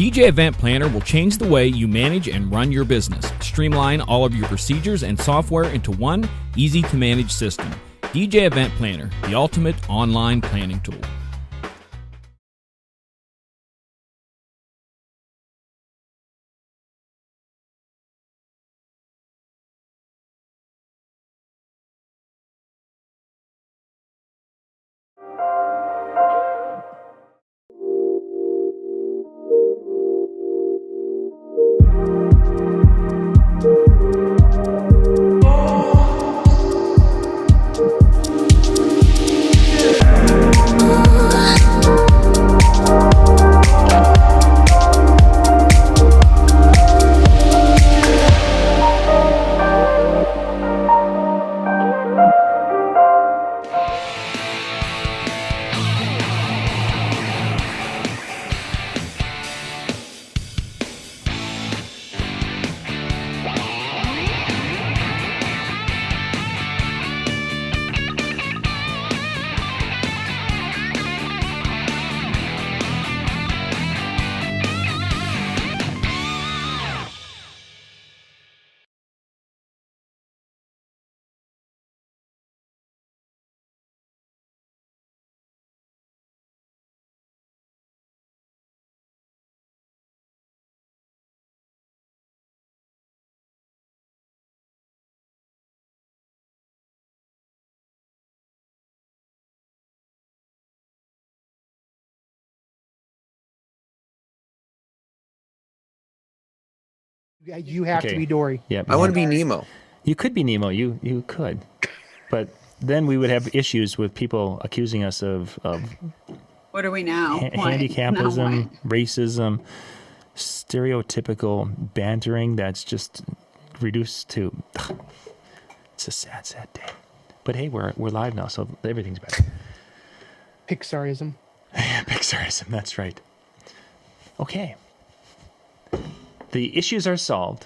DJ Event Planner will change the way you manage and run your business. Streamline all of your procedures and software into one easy-to-manage system. DJ Event Planner, the ultimate online planning tool. You have to be Dory. Yeah, I want to be Nemo. You could be Nemo. You could, but then we would have issues with people accusing us of what are we now? Handicapism, racism, stereotypical bantering. That's just reduced to. It's a sad, sad day. But hey, we're live now, so everything's better. Pixarism. Pixarism. That's right. Okay. The issues are solved.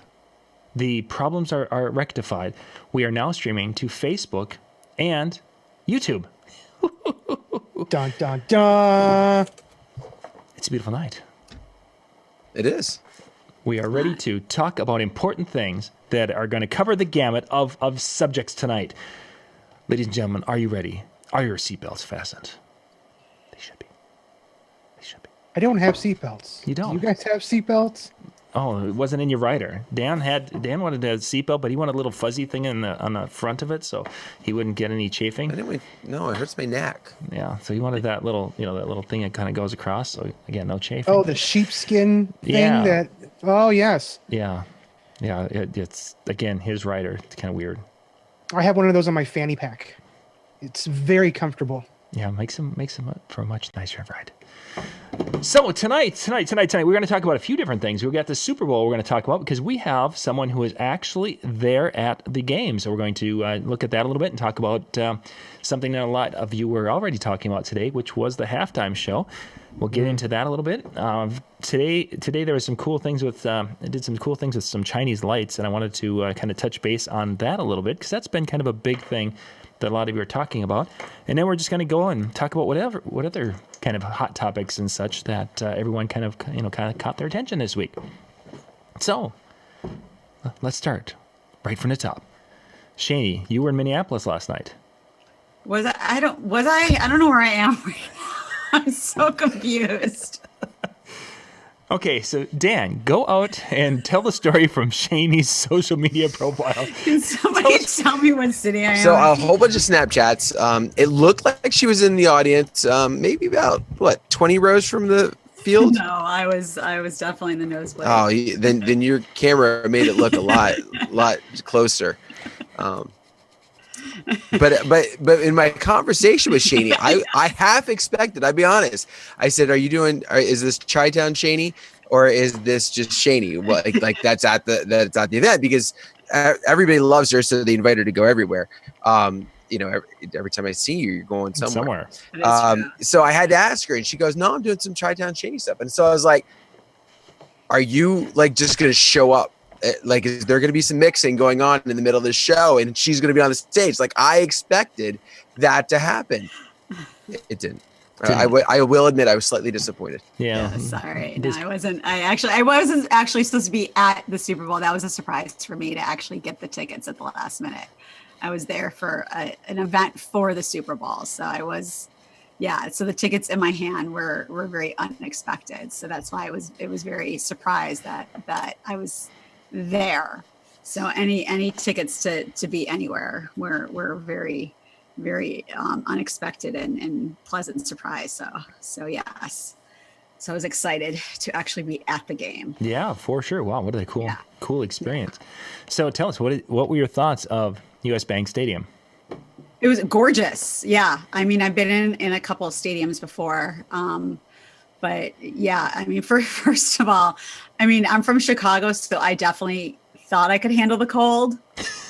The problems are rectified. We are now streaming to Facebook and YouTube. Dun, dun, dun. It's a beautiful night. It is. We are ready to talk about important things that are going to cover the gamut of subjects tonight. Ladies and gentlemen, are you ready? Are your seatbelts fastened? They should be. They should be. I don't have seatbelts. You don't? Do you guys have seatbelts? Oh, it wasn't in your rider. Dan wanted a seatbelt, but he wanted a little fuzzy thing on the front of it, so he wouldn't get any chafing. No, it hurts my neck. Yeah, so he wanted that little thing that kind of goes across. So again, no chafing. Oh, the sheepskin thing. Yeah. That. Oh, yes. Yeah. It's again his rider. It's kind of weird. I have one of those on my fanny pack. It's very comfortable. Yeah, makes him for a much nicer ride. So tonight, we're going to talk about a few different things. We've got the Super Bowl we're going to talk about because we have someone who is actually there at the game. So we're going to look at that a little bit and talk about something that a lot of you were already talking about today, which was the halftime show. We'll get into that a little bit. Today there was some cool things with, I did some cool things with some Chinese lights, and I wanted to kind of touch base on that a little bit because that's been kind of a big thing that a lot of you are talking about. And then we're just going to go and talk about what other kind of hot topics and such that everyone kind of caught their attention this week. So let's start right from the top. Shani, you were in Minneapolis last night. Was I? I don't know where I am right now. I'm so confused. Okay, so Dan, go out and tell the story from Shani's social media profile. Can somebody tell me what city I am? So a whole bunch of Snapchats. It looked like she was in the audience, maybe about 20 rows from the field. No, I was definitely in the nosebleed. Oh, then your camera made it look a lot closer. But in my conversation with Shani, I half expected, I'll be honest. I said, is this Chi-Town Shani or is this just Shani? Like that's at the event because everybody loves her. So they invite her to go everywhere. Every time I see you, you're going somewhere. So I had to ask her and she goes, no, I'm doing some Chi-Town Shani stuff. And so I was like, are you just going to show up? Is there going to be some mixing going on in the middle of the show and she's going to be on the stage? I expected that to happen. It didn't. I will admit I was slightly disappointed. Yeah. Sorry. No, I wasn't actually supposed to be at the Super Bowl. That was a surprise for me to actually get the tickets at the last minute. I was there for an event for the Super Bowl. So I was, so the tickets in my hand were very unexpected. So that's why it was very surprised that I was there. So any tickets to be anywhere were very, very unexpected and pleasant surprise. So yes. So I was excited to actually be at the game. Yeah, for sure. Wow, what a cool experience. So tell us, what were your thoughts of US Bank Stadium? It was gorgeous. Yeah. I mean, I've been in a couple of stadiums before. But yeah, I mean, first of all, I mean, I'm from Chicago, so I definitely thought I could handle the cold.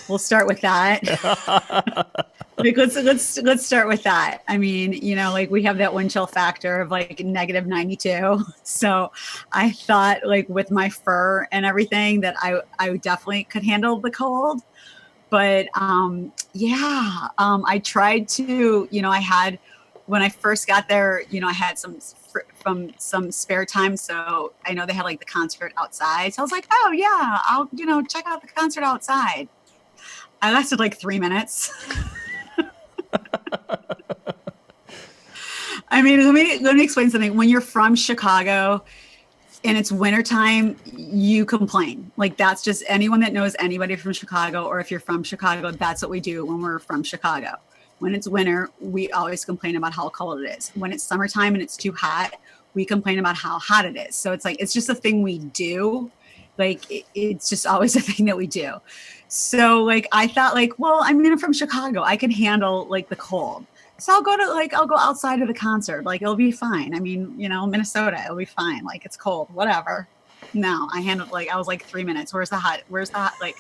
We'll start with that. Like, let's start with that. I mean, like we have that wind chill factor of like negative 92. So I thought like with my fur and everything that I definitely could handle the cold. But I tried to, when I first got there, I had some spare time. So I know they had like the concert outside. So I was like, oh yeah, I'll, check out the concert outside. I lasted like 3 minutes. I mean, let me explain something. When you're from Chicago and it's wintertime, you complain. Like that's just anyone that knows anybody from Chicago, or if you're from Chicago, that's what we do when we're from Chicago. When it's winter, we always complain about how cold it is. When it's summertime and it's too hot, we complain about how hot it is. So it's like, it's just a thing we do. Like it's just always a thing that we do. So like, I thought like, well, I mean, I'm from Chicago. I can handle like the cold. So I'll go outside of the concert. Like it'll be fine. I mean, Minnesota, it'll be fine. Like it's cold, whatever. No, I handled I was like 3 minutes. Where's the hot chocolate?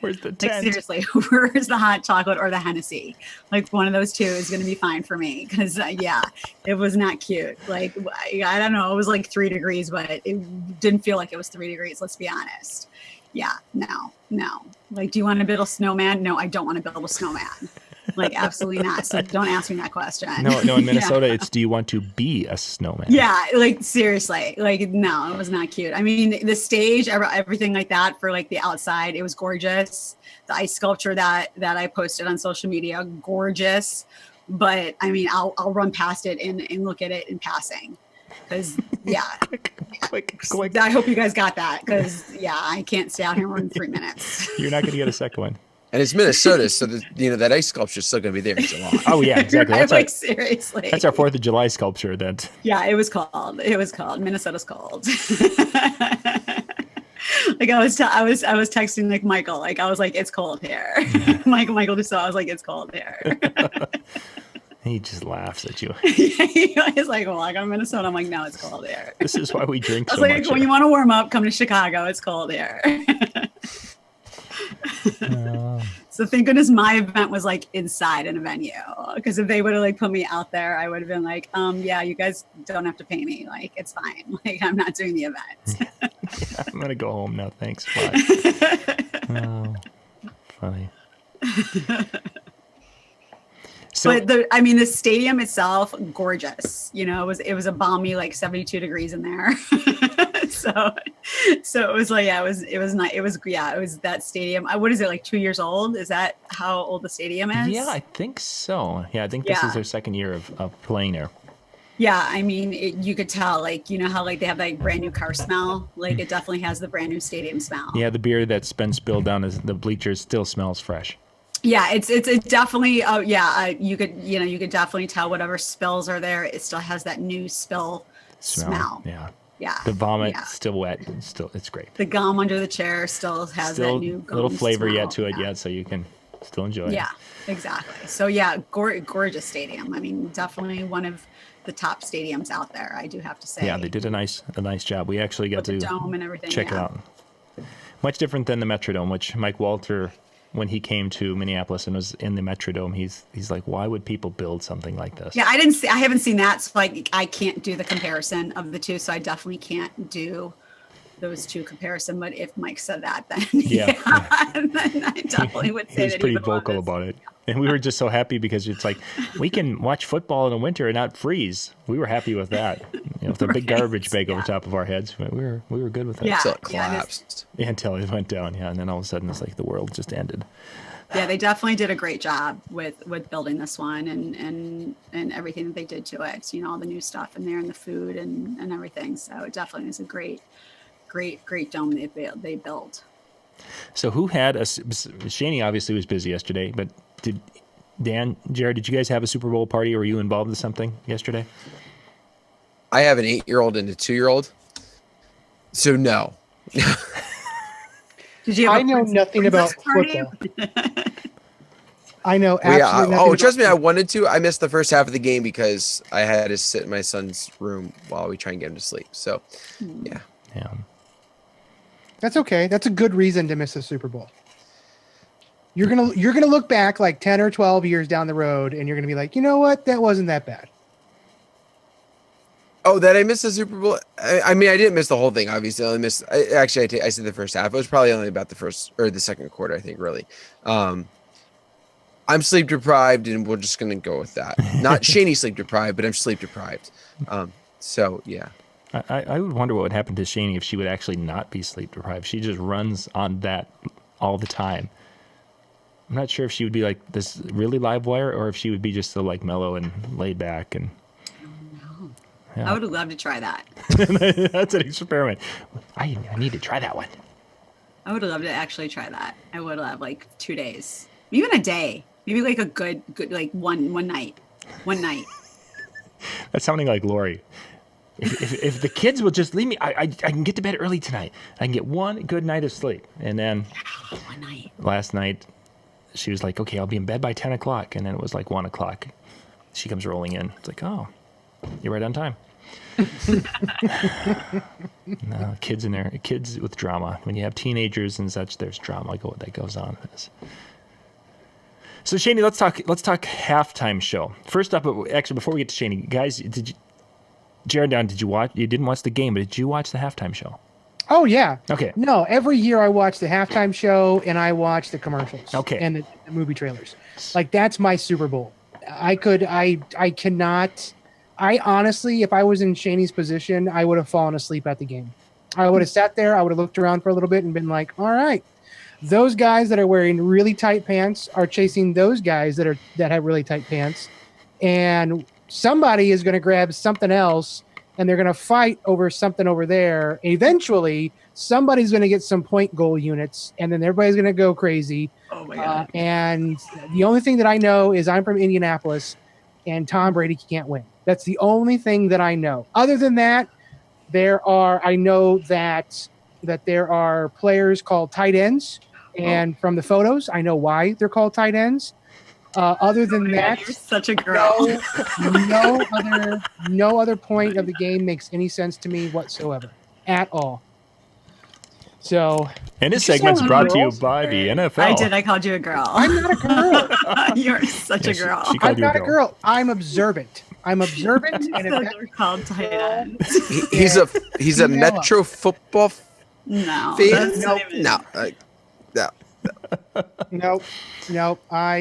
Where's the tent? Like seriously, where's the hot chocolate or the Hennessy? Like one of those two is going to be fine for me. Cause it was not cute. Like, I don't know. It was like 3 degrees, but it didn't feel like it was 3 degrees. Let's be honest. Yeah, no. Like, do you want to build a snowman? No, I don't want to build a snowman. Like, absolutely not. So don't ask me that question. No, in Minnesota, it's do you want to be a snowman? Yeah, like, seriously. Like, no, it was not cute. I mean, the stage, everything like that for, like, the outside, it was gorgeous. The ice sculpture that I posted on social media, gorgeous. But, I mean, I'll run past it and look at it in passing. Because, quick. I hope you guys got that. Because, I can't stay out here more than 3 minutes. You're not going to get a second one. And it's Minnesota, so that ice sculpture is still going to be there in July. Oh yeah, exactly. That's seriously. That's our 4th of July sculpture. That. Yeah, it was called. Minnesota's called. Like I was texting like Michael. Like I was like, it's cold here. Michael just saw. I was like, it's cold here. He just laughs at you. He's like, well, I got Minnesota. I'm like, no, it's cold here. This is why we drink so much. I was much. like, when you want to warm up, come to Chicago. It's cold here. So thank goodness my event was like inside in a venue, because if they would have like put me out there, I would have been like, you guys don't have to pay me. Like, it's fine. Like, I'm not doing the event. I'm going to go home now. Thanks. Bye. Oh, funny. So, but the stadium itself, gorgeous. It was a balmy like 72 degrees in there. so it was like, it was nice. It was that stadium. What is it, like 2 years old? Is that how old the stadium is? Yeah, I think so. Yeah, I think this is their second year of playing there. Yeah, I mean, you could tell, like, how like they have like brand new car smell. Like it definitely has the brand new stadium smell. Yeah, the beer that's been spilled down the bleachers still smells fresh. Yeah, it's definitely. You could definitely tell whatever spills are there. It still has that new spill smell. Yeah. The vomit still wet. It's great. The gum under the chair still has that new gum little flavor smell. yet to it yet, so you can still enjoy it. Yeah, exactly. So gorgeous stadium. I mean, definitely one of the top stadiums out there. I do have to say. Yeah, they did a nice job. We actually got to dome and everything. Check it out. Much different than the Metrodome, which Mike Walter, when he came to Minneapolis and was in the Metrodome, he's like, why would people build something like this? Yeah, I haven't seen that, so I can't do the comparison of the two, so I definitely can't do those two comparison. But if Mike said that, then then I definitely would say he's that pretty vocal about it. And we were just so happy because it's like we can watch football in the winter and not freeze. We were happy with that. With the big garbage bag over top of our heads, we were good with that. Yeah. Until it collapsed. Yeah, until it went down, and then all of a sudden it's like the world just ended. Yeah, they definitely did a great job with building this one and everything that they did to it. So, all the new stuff in there and the food and everything. So it definitely is a great dome they built. So who had Shani obviously was busy yesterday, but did Jared, did you guys have a Super Bowl party, or were you involved in something yesterday? I have an 8-year-old and a 2-year-old. So no. Did you? I know nothing about football. I know absolutely nothing. Trust me, I wanted to. I missed the first half of the game because I had to sit in my son's room while we try and get him to sleep. So, yeah. That's okay. That's a good reason to miss a Super Bowl. You're gonna look back like 10 or 12 years down the road, and you're gonna be like, you know what? That wasn't that bad. Oh, that I missed the Super Bowl? I mean, I didn't miss the whole thing, obviously. I said the first half. It was probably only about the first or the second quarter, I think, really. I'm sleep deprived, and we're just going to go with that. Not Shani sleep deprived, but I'm sleep deprived. So, yeah. I would wonder what would happen to Shani if she would actually not be sleep deprived. She just runs on that all the time. I'm not sure if she would be like this really live wire, or if she would be just so like mellow and laid back and... Yeah. I would love to try that. That's an experiment. I need to try that one. I would love to actually try that. I would love like 2 days, even a day, maybe like a good like one night. That's sounding like Lori. If the kids will just leave me, I can get to bed early tonight. I can get one good night of sleep. And then One night. Last night, she was like, okay, I'll be in bed by 10 o'clock. And then it was like 1 o'clock. She comes rolling in. It's like, oh, you're right on time. No, kids in there, kids with drama. When you have teenagers and such, there's drama that goes on. So Shani, let's talk halftime show. First up, actually, before we get to Shani, guys, Jared Down, did you watch? You didn't watch the game, but did you watch the halftime show? Oh yeah. Okay. No, every year I watch the halftime show and I watch the commercials. Okay. And the movie trailers. Like that's my Super Bowl. I cannot. I honestly, if I was in Shani's position, I would have fallen asleep at the game. I would have sat there. I would have looked around for a little bit and been like, all right, those guys that are wearing really tight pants are chasing those guys that have really tight pants. And somebody is going to grab something else and they're going to fight over something over there. Eventually, somebody's going to get some point goal units and then everybody's going to go crazy. Oh my God. And the only thing that I know is I'm from Indianapolis and Tom Brady can't win. That's the only thing that I know. Other than that, I know that there are players called tight ends, and from the photos, I know why they're called tight ends. Other than that, you're such a girl. No other point of the game makes any sense to me whatsoever at all. So, and this segment's brought to you by the NFL. I called you a girl. I'm not a girl. You're such a girl. I'm not a girl. I'm observant. And if They're called tight ends. He's a Metro football No. fan. No.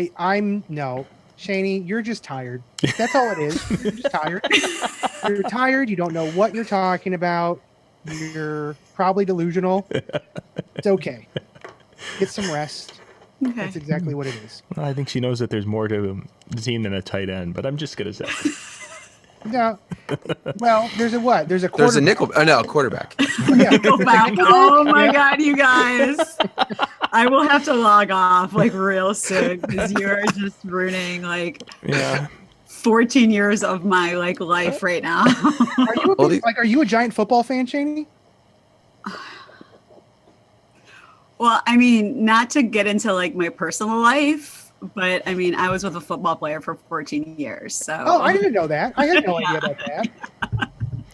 I'm no. Shani, you're just tired. That's all it is. You're just tired. You're tired. You don't know what you're talking about. You're probably delusional. It's okay. Get some rest. Okay. That's exactly what it is. Well, I think she knows that there's more to the team than a tight end, but I'm just going to say. No. Well, there's a what? There's a quarterback. There's a nickel. Oh, no, a quarterback. Yeah. Go back. Oh my God, you guys. I will have to log off like real soon because you are just ruining 14 years of my life right now. Are you a giant football fan, Shani? Well, I mean, not to get into my personal life, but I mean, I was with a football player for 14 years. So. Oh, I didn't know that. I had no idea about that.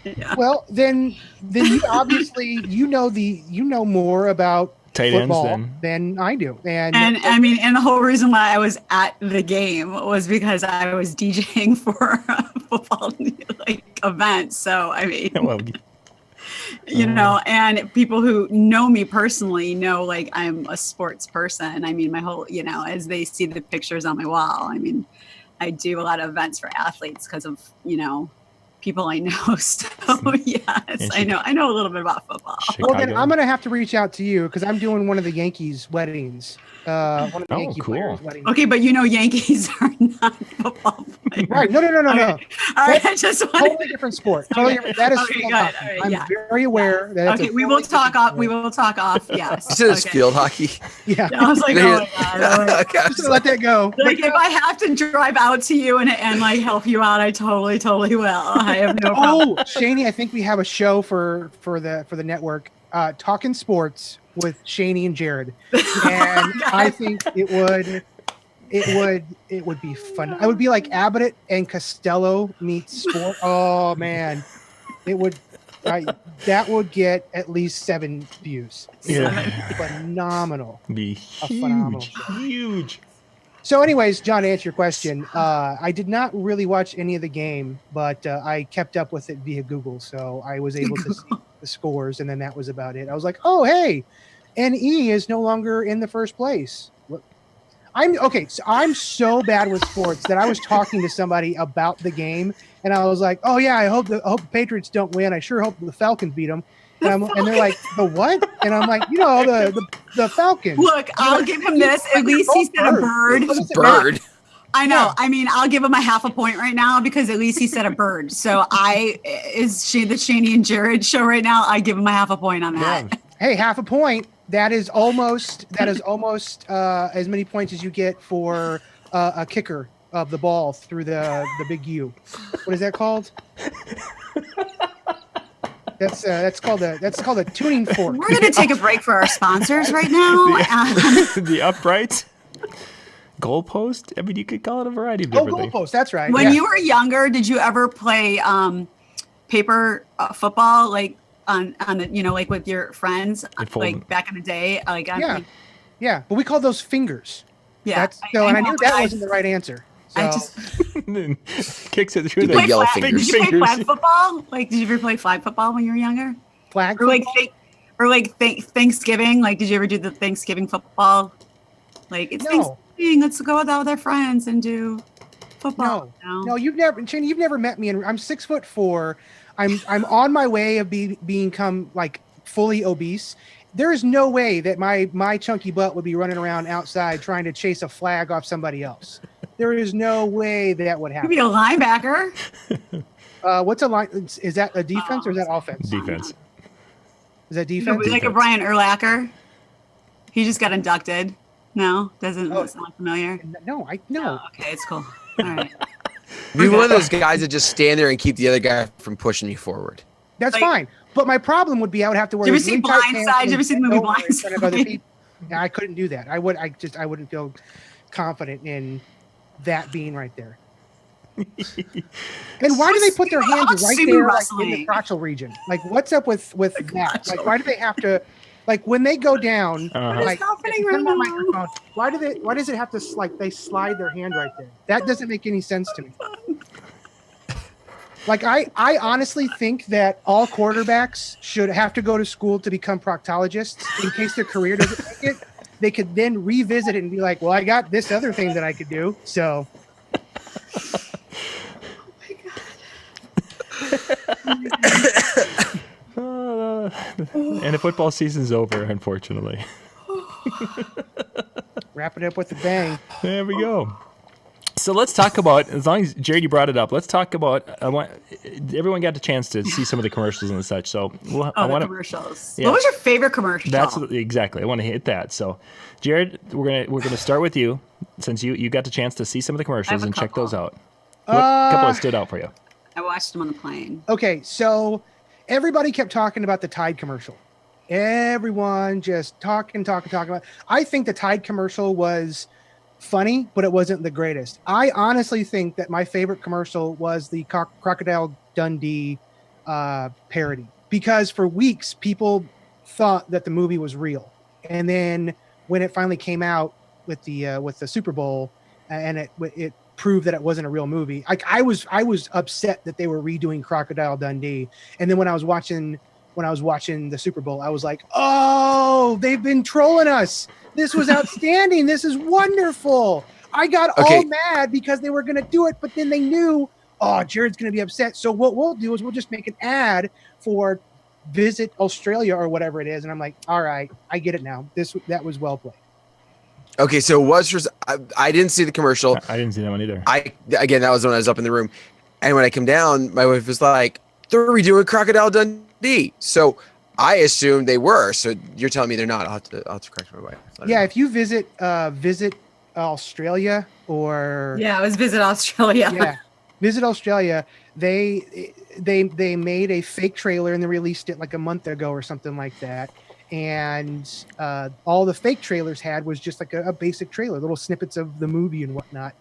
Yeah. Well, then you obviously know more about tight football ends than I do. And I mean, and the whole reason why I was at the game was because I was DJing for a football event. So I mean, you know, and people who know me personally know like I'm a sports person. I mean, my whole, you know, as they see the pictures on my wall, I mean, I do a lot of events for athletes because of, you know, people I know. So yes, I know a little bit about football. Chicago. Well, then I'm going to have to reach out to you because I'm doing one of the Yankees weddings. One of the Yankee players' weddings. Okay, but you know, Yankees are not football players. Right. No. Okay. All right. I just wanted Totally different sport. Totally different. That is Okay, field good. hockey. All right, I'm yeah. very aware that it's Okay, a we will totally talk different off. We sport. will talk off. Yes. You said it's field hockey. Yeah. I was like, oh my god. Oh my God. Okay, I was Just to let that go. Like if I have to drive out to you and like help you out, I totally will. I have no problem. Oh, Shani, I think we have a show for the network, talking sports with Shani and Jared, and I think it would be fun. I would be like Abbott and Costello meets sport. Oh man, it would. That would get at least 7 views. Yeah. Phenomenal. Be phenomenal huge. show. Huge. So, anyways, John, to answer your question, I did not really watch any of the game, but I kept up with it via Google, so I was able to see the scores, and then that was about it. I was like, oh, hey, NE is no longer in the first place. So I'm so bad with sports that I was talking to somebody about the game, and I was like, oh, yeah, I hope the Patriots don't win. I sure hope the Falcons beat them. And they're like, the what? And I'm like, you know, the Falcons. Look, I'll give him this. At least he said a bird. Bird. I know. Yeah. I mean, I'll give him a half a point right now because at least he said a bird. So is she the Shani and Jared show right now? I give him a half a point on that. Yeah. Hey, half a point. That is almost as many points as you get for a kicker of the ball through the big U. What is that called? That's called a tuning fork. We're going to take a break for our sponsors right now. The upright goalpost. I mean, you could call it a variety of different things. Goalpost. That's right. When Yeah. you were younger, did you ever play paper football, like on the, you know, like with your friends, like back in the day? Like Yeah, but we call those fingers. yeah. And I know, knew but that wasn't the right answer. So, I just Then kicks it through You the play yellow flag, fingers. did you play Fingers. flag football? Like, did you ever play flag football when you were younger? flag Or like football? Thanksgiving? Like, did you ever do the Thanksgiving football? Like, it's No. Thanksgiving. Let's go out with our friends and do football. No, you've never met me, and I'm 6'4". I'm on my way of become like fully obese. There is no way that my chunky butt would be running around outside trying to chase a flag off somebody else. There is no way that would You'd happen. be a linebacker. What's a line? Is that a defense or is that offense? defense. Is that You defense? could be like a Brian Urlacher. He just got inducted. No, doesn't sound familiar. No. Oh, okay, it's cool. All right. Be one of those guys that just stand there and keep the other guy from pushing you forward. That's Like- fine. But my problem would be I would have to wear. Did you ever these see really tight Blind pants Side? Did you and ever see the bend movie over in Blind front of other Side? people. Yeah, I couldn't do that. I wouldn't feel confident in that being right there. And why do they put their How hands about right sumo there, like, in wrestling? the crotchal region? Like, what's up with that? Like, why do they have to? Like, when they go down, Uh-huh. like, happening if you turn right my now? microphone, why does it have to they slide their hand right there? That doesn't make any sense to me. Like, I honestly think that all quarterbacks should have to go to school to become proctologists in case their career doesn't make it. They could then revisit it and be like, well, I got this other thing that I could do. So, And the football season's over, unfortunately. wrap it up with a bang. There we go. So let's talk about, as long as Jared, you brought it up, let's talk about, everyone got the chance to see some of the commercials and such. So The commercials. Yeah. What was your favorite commercial? That's exactly. I want to hit that. So, Jared, we're gonna start with you, since you got the chance to see some of the commercials a and check couple. those out. What couple that stood out for you? I watched them on the plane. Okay, so everybody kept talking about the Tide commercial. Everyone just talking about. I think the Tide commercial was funny, but it wasn't the greatest. I honestly think that my favorite commercial was the Crocodile Dundee parody, because for weeks people thought that the movie was real, and then when it finally came out with the Super Bowl and it proved that it wasn't a real movie, I was upset that they were redoing Crocodile Dundee. And then when I was watching when I was watching the Super Bowl. I was like, oh, they've been trolling us. This was outstanding. This is wonderful. I got all mad because they were going to do it, but then they knew, oh, Jared's going to be upset. So what we'll do is we'll just make an ad for Visit Australia or whatever it is. And I'm like, all right, I get it now. That was well played. Okay, so it was for, I didn't see the commercial. I didn't see that one either. Again, that was when I was up in the room. And when I come down, my wife was like, they're redoing Crocodile Dundee. So I assumed they were. So you're telling me they're not. I'll have to correct my wife. Yeah, if you visit Australia or... Yeah, it was Visit Australia. Yeah, Visit Australia. They made a fake trailer and they released it like a month ago or something like that. And all the fake trailers had was just like a basic trailer, little snippets of the movie and whatnot,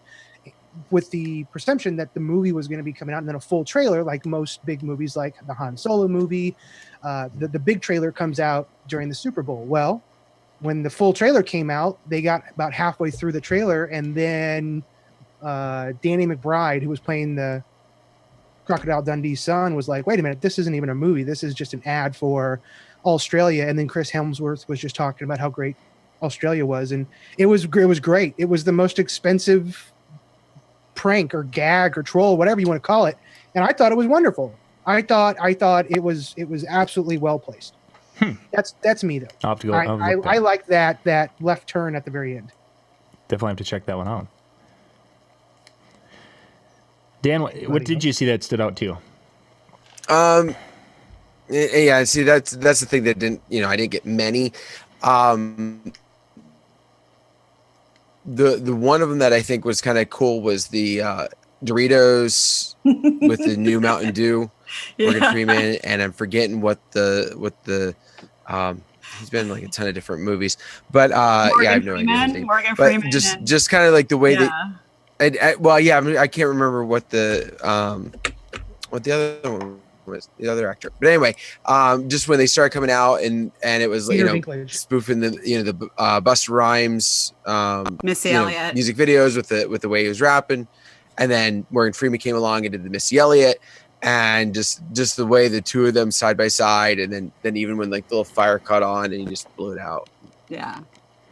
with the perception that the movie was going to be coming out, and then a full trailer, like most big movies, like the Han Solo movie. The big trailer comes out during the Super Bowl. Well, when the full trailer came out, they got about halfway through the trailer, and then Danny McBride, who was playing the Crocodile Dundee's son, was like, wait a minute, this isn't even a movie. This is just an ad for Australia. And then Chris Hemsworth was just talking about how great Australia was. And it was great. It was the most expensive prank or gag or troll, whatever you want to call it. And I thought it was wonderful. I thought it was absolutely well placed. That's me though. I'll have to go. I like that left turn at the very end. Definitely have to check that one out. Dan, what did you see that stood out to you? Yeah, see, that's the thing that didn't, I didn't get many. The one of them that I think was kind of cool was the Doritos with the new Mountain Dew, Morgan Freeman, and I'm forgetting what the he's been in like a ton of different movies, but I have no idea. Morgan but Freeman, just kind of like the way that. I can't remember what the other one was, the other actor. But anyway, just when they started coming out and it was spoofing the Busta Rhymes Missy Elliott music videos with the way he was rapping, and then Morgan Freeman came along and did the Missy Elliott, and just the way the two of them side by side, and then even when like the little fire caught on and he just blew it out. Yeah,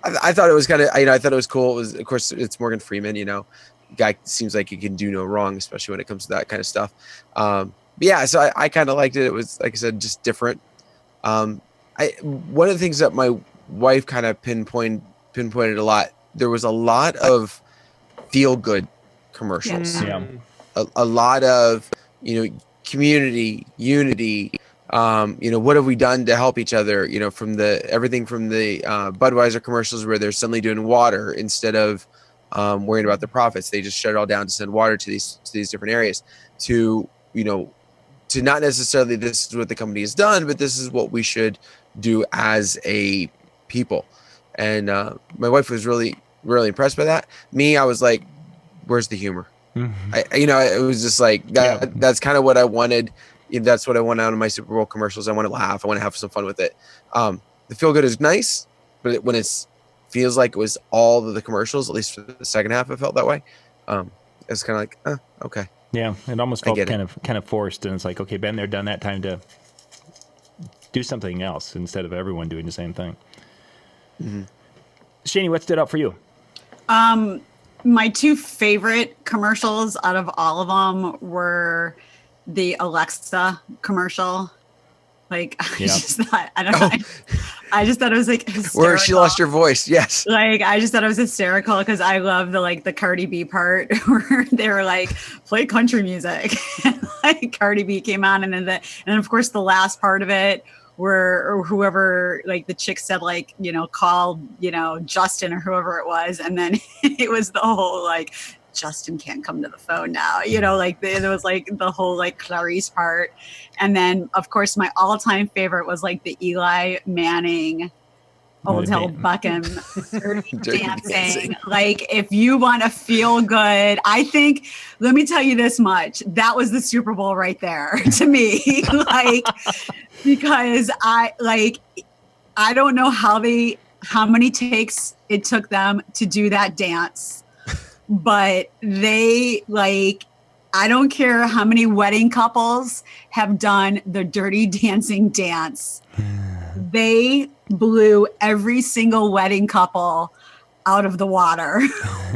I thought it was kind of I thought it was cool. It was, of course, it's Morgan Freeman, guy seems like he can do no wrong, especially when it comes to that kind of stuff. But yeah, so I kind of liked it. It was, like I said, just different. One of the things that my wife kind of pinpointed a lot, there was a lot of feel good commercials. Yeah. A lot of, community, unity, what have we done to help each other? From everything from the Budweiser commercials where they're suddenly doing water instead of worrying about the profits. They just shut it all down to send water to these different areas, to not necessarily this is what the company has done, but this is what we should do as a people. And my wife was really, really impressed by that. Me, I was like, where's the humor? Mm-hmm. It was just like that. Yeah. That's kind of what I wanted. That's what I want out of my Super Bowl commercials. I want to laugh. I want to have some fun with it. The feel good is nice, but when it's feels like it was all of the commercials, at least for the second half, it felt that way. It's kind of like, okay. Yeah, it almost felt kind of forced, and it's like, okay, been there, done that, time to do something else instead of everyone doing the same thing. Mm-hmm. Shani, what stood out for you? My two favorite commercials out of all of them were the Alexa commercial. Like, I just thought it was like hysterical. Where she lost her voice. Yes. Like, I just thought it was hysterical because I love the Cardi B part where they were like, play country music. And like Cardi B came on, and then of course the last part of it where whoever, like the chick said, like, call, Justin or whoever it was. And then it was the whole like, Justin can't come to the phone now, there was like the whole like Clarice part. And then of course my all-time favorite was like the Eli Manning Odell Beckham dancing. Like, if you want to feel good, I think, let me tell you this much, that was the Super Bowl right there to me. Like, because I don't know how many takes it took them to do that dance, but they I don't care how many wedding couples have done the Dirty Dancing dance. They blew every single wedding couple out of the water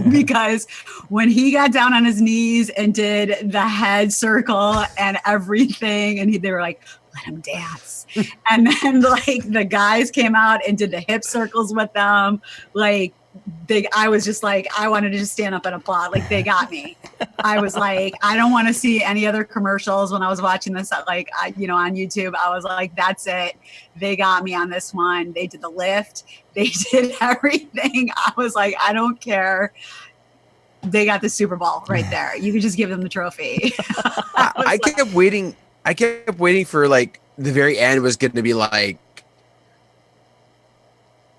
because when he got down on his knees and did the head circle and everything, and they were like, let him dance. And then like the guys came out and did the hip circles with them. Like I was just like, I wanted to just stand up and applaud. Like they got me. I was like, I don't want to see any other commercials. When I was watching this, like, on YouTube, I was like, that's it. They got me on this one. They did the lift. They did everything. I was like, I don't care. They got the Super Bowl right there. You could just give them the trophy. I kept waiting. I kept waiting for like the very end was going to be like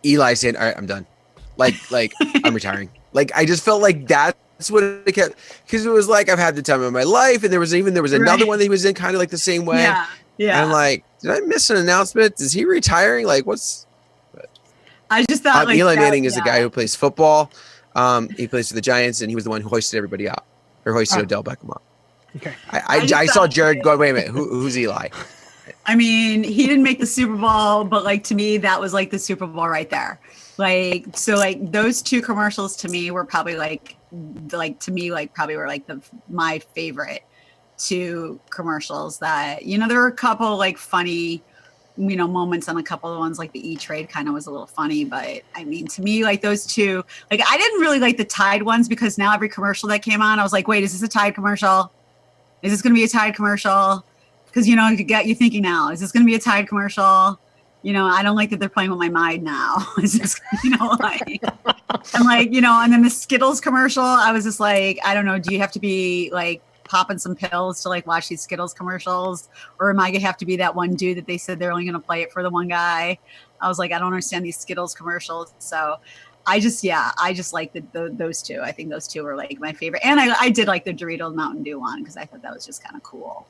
Eli saying, all right, I'm done. Like I'm retiring. Like, I just felt like that's what it kept, because it was like, I've had the time of my life. And there was another one that he was in kind of like the same way. Yeah. Yeah. And I'm like, did I miss an announcement? Is he retiring? Like, I just thought like Eli Manning is the guy who plays football. He plays for the Giants, and he was the one who hoisted everybody up, or hoisted Odell Beckham up. Okay. I saw Jared go, wait a minute, who's Eli? I mean, he didn't make the Super Bowl, but like to me, that was like the Super Bowl right there. Like, so like those two commercials to me were probably probably were like my favorite two commercials. That, there were a couple like funny, moments on a couple of ones, like the E-Trade kind of was a little funny, but I mean, to me, like those two, like I didn't really like the Tide ones, because now every commercial that came on, I was like, wait, is this a Tide commercial? Is this going to be a Tide commercial? Because, it could get you thinking now, is this going to be a Tide commercial? I don't like that they're playing with my mind now. It's just, like, I'm like, and then the Skittles commercial, I was just like, I don't know, do you have to be like popping some pills to like watch these Skittles commercials? Or am I going to have to be that one dude that they said they're only going to play it for the one guy? I was like, I don't understand these Skittles commercials. So I just like those two. I think those two were like my favorite. And I did like the Doritos Mountain Dew one, because I thought that was just kind of cool.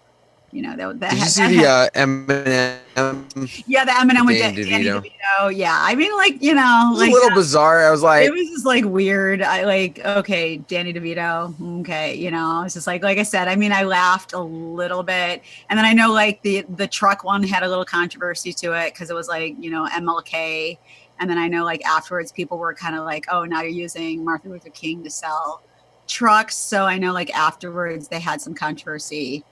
Did you see the M&M? Yeah, the M&M with Danny DeVito. Yeah, I mean, like, it was a little bizarre. I was like, it was just like weird. I like, okay, Danny DeVito. Okay, it's just like I said. I mean, I laughed a little bit, and then I know like the truck one had a little controversy to it, because it was like MLK, and then I know like afterwards people were kind of like, oh, now you're using Martin Luther King to sell trucks. So I know like afterwards they had some controversy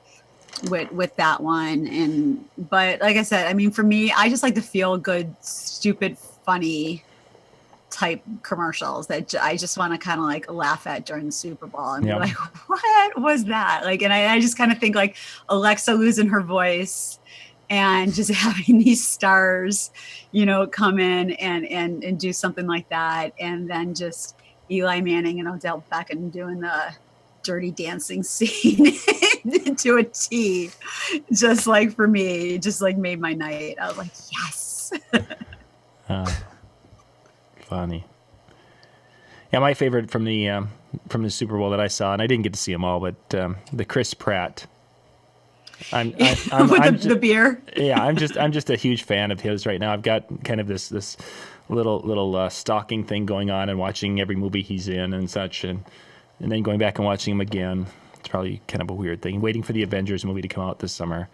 with that one. But like I said, I mean, for me, I just like the feel good, stupid, funny type commercials that I just want to kind of like laugh at during the Super Bowl and be like, what was that? Like, and I just kind of think like Alexa losing her voice and just having these stars, come in and do something like that. And then just Eli Manning and Odell Beckham doing the Dirty Dancing scene to a T, just like for me, just like made my night. I was like, yes. Funny. Yeah, my favorite from the Super Bowl that I saw, and I didn't get to see them all, but the Chris Pratt. With the beer. Yeah, I'm just a huge fan of his right now. I've got kind of this little stalking thing going on, and watching every movie he's in and such, and then going back and watching him again. It's probably kind of a weird thing. Waiting for the Avengers movie to come out this summer.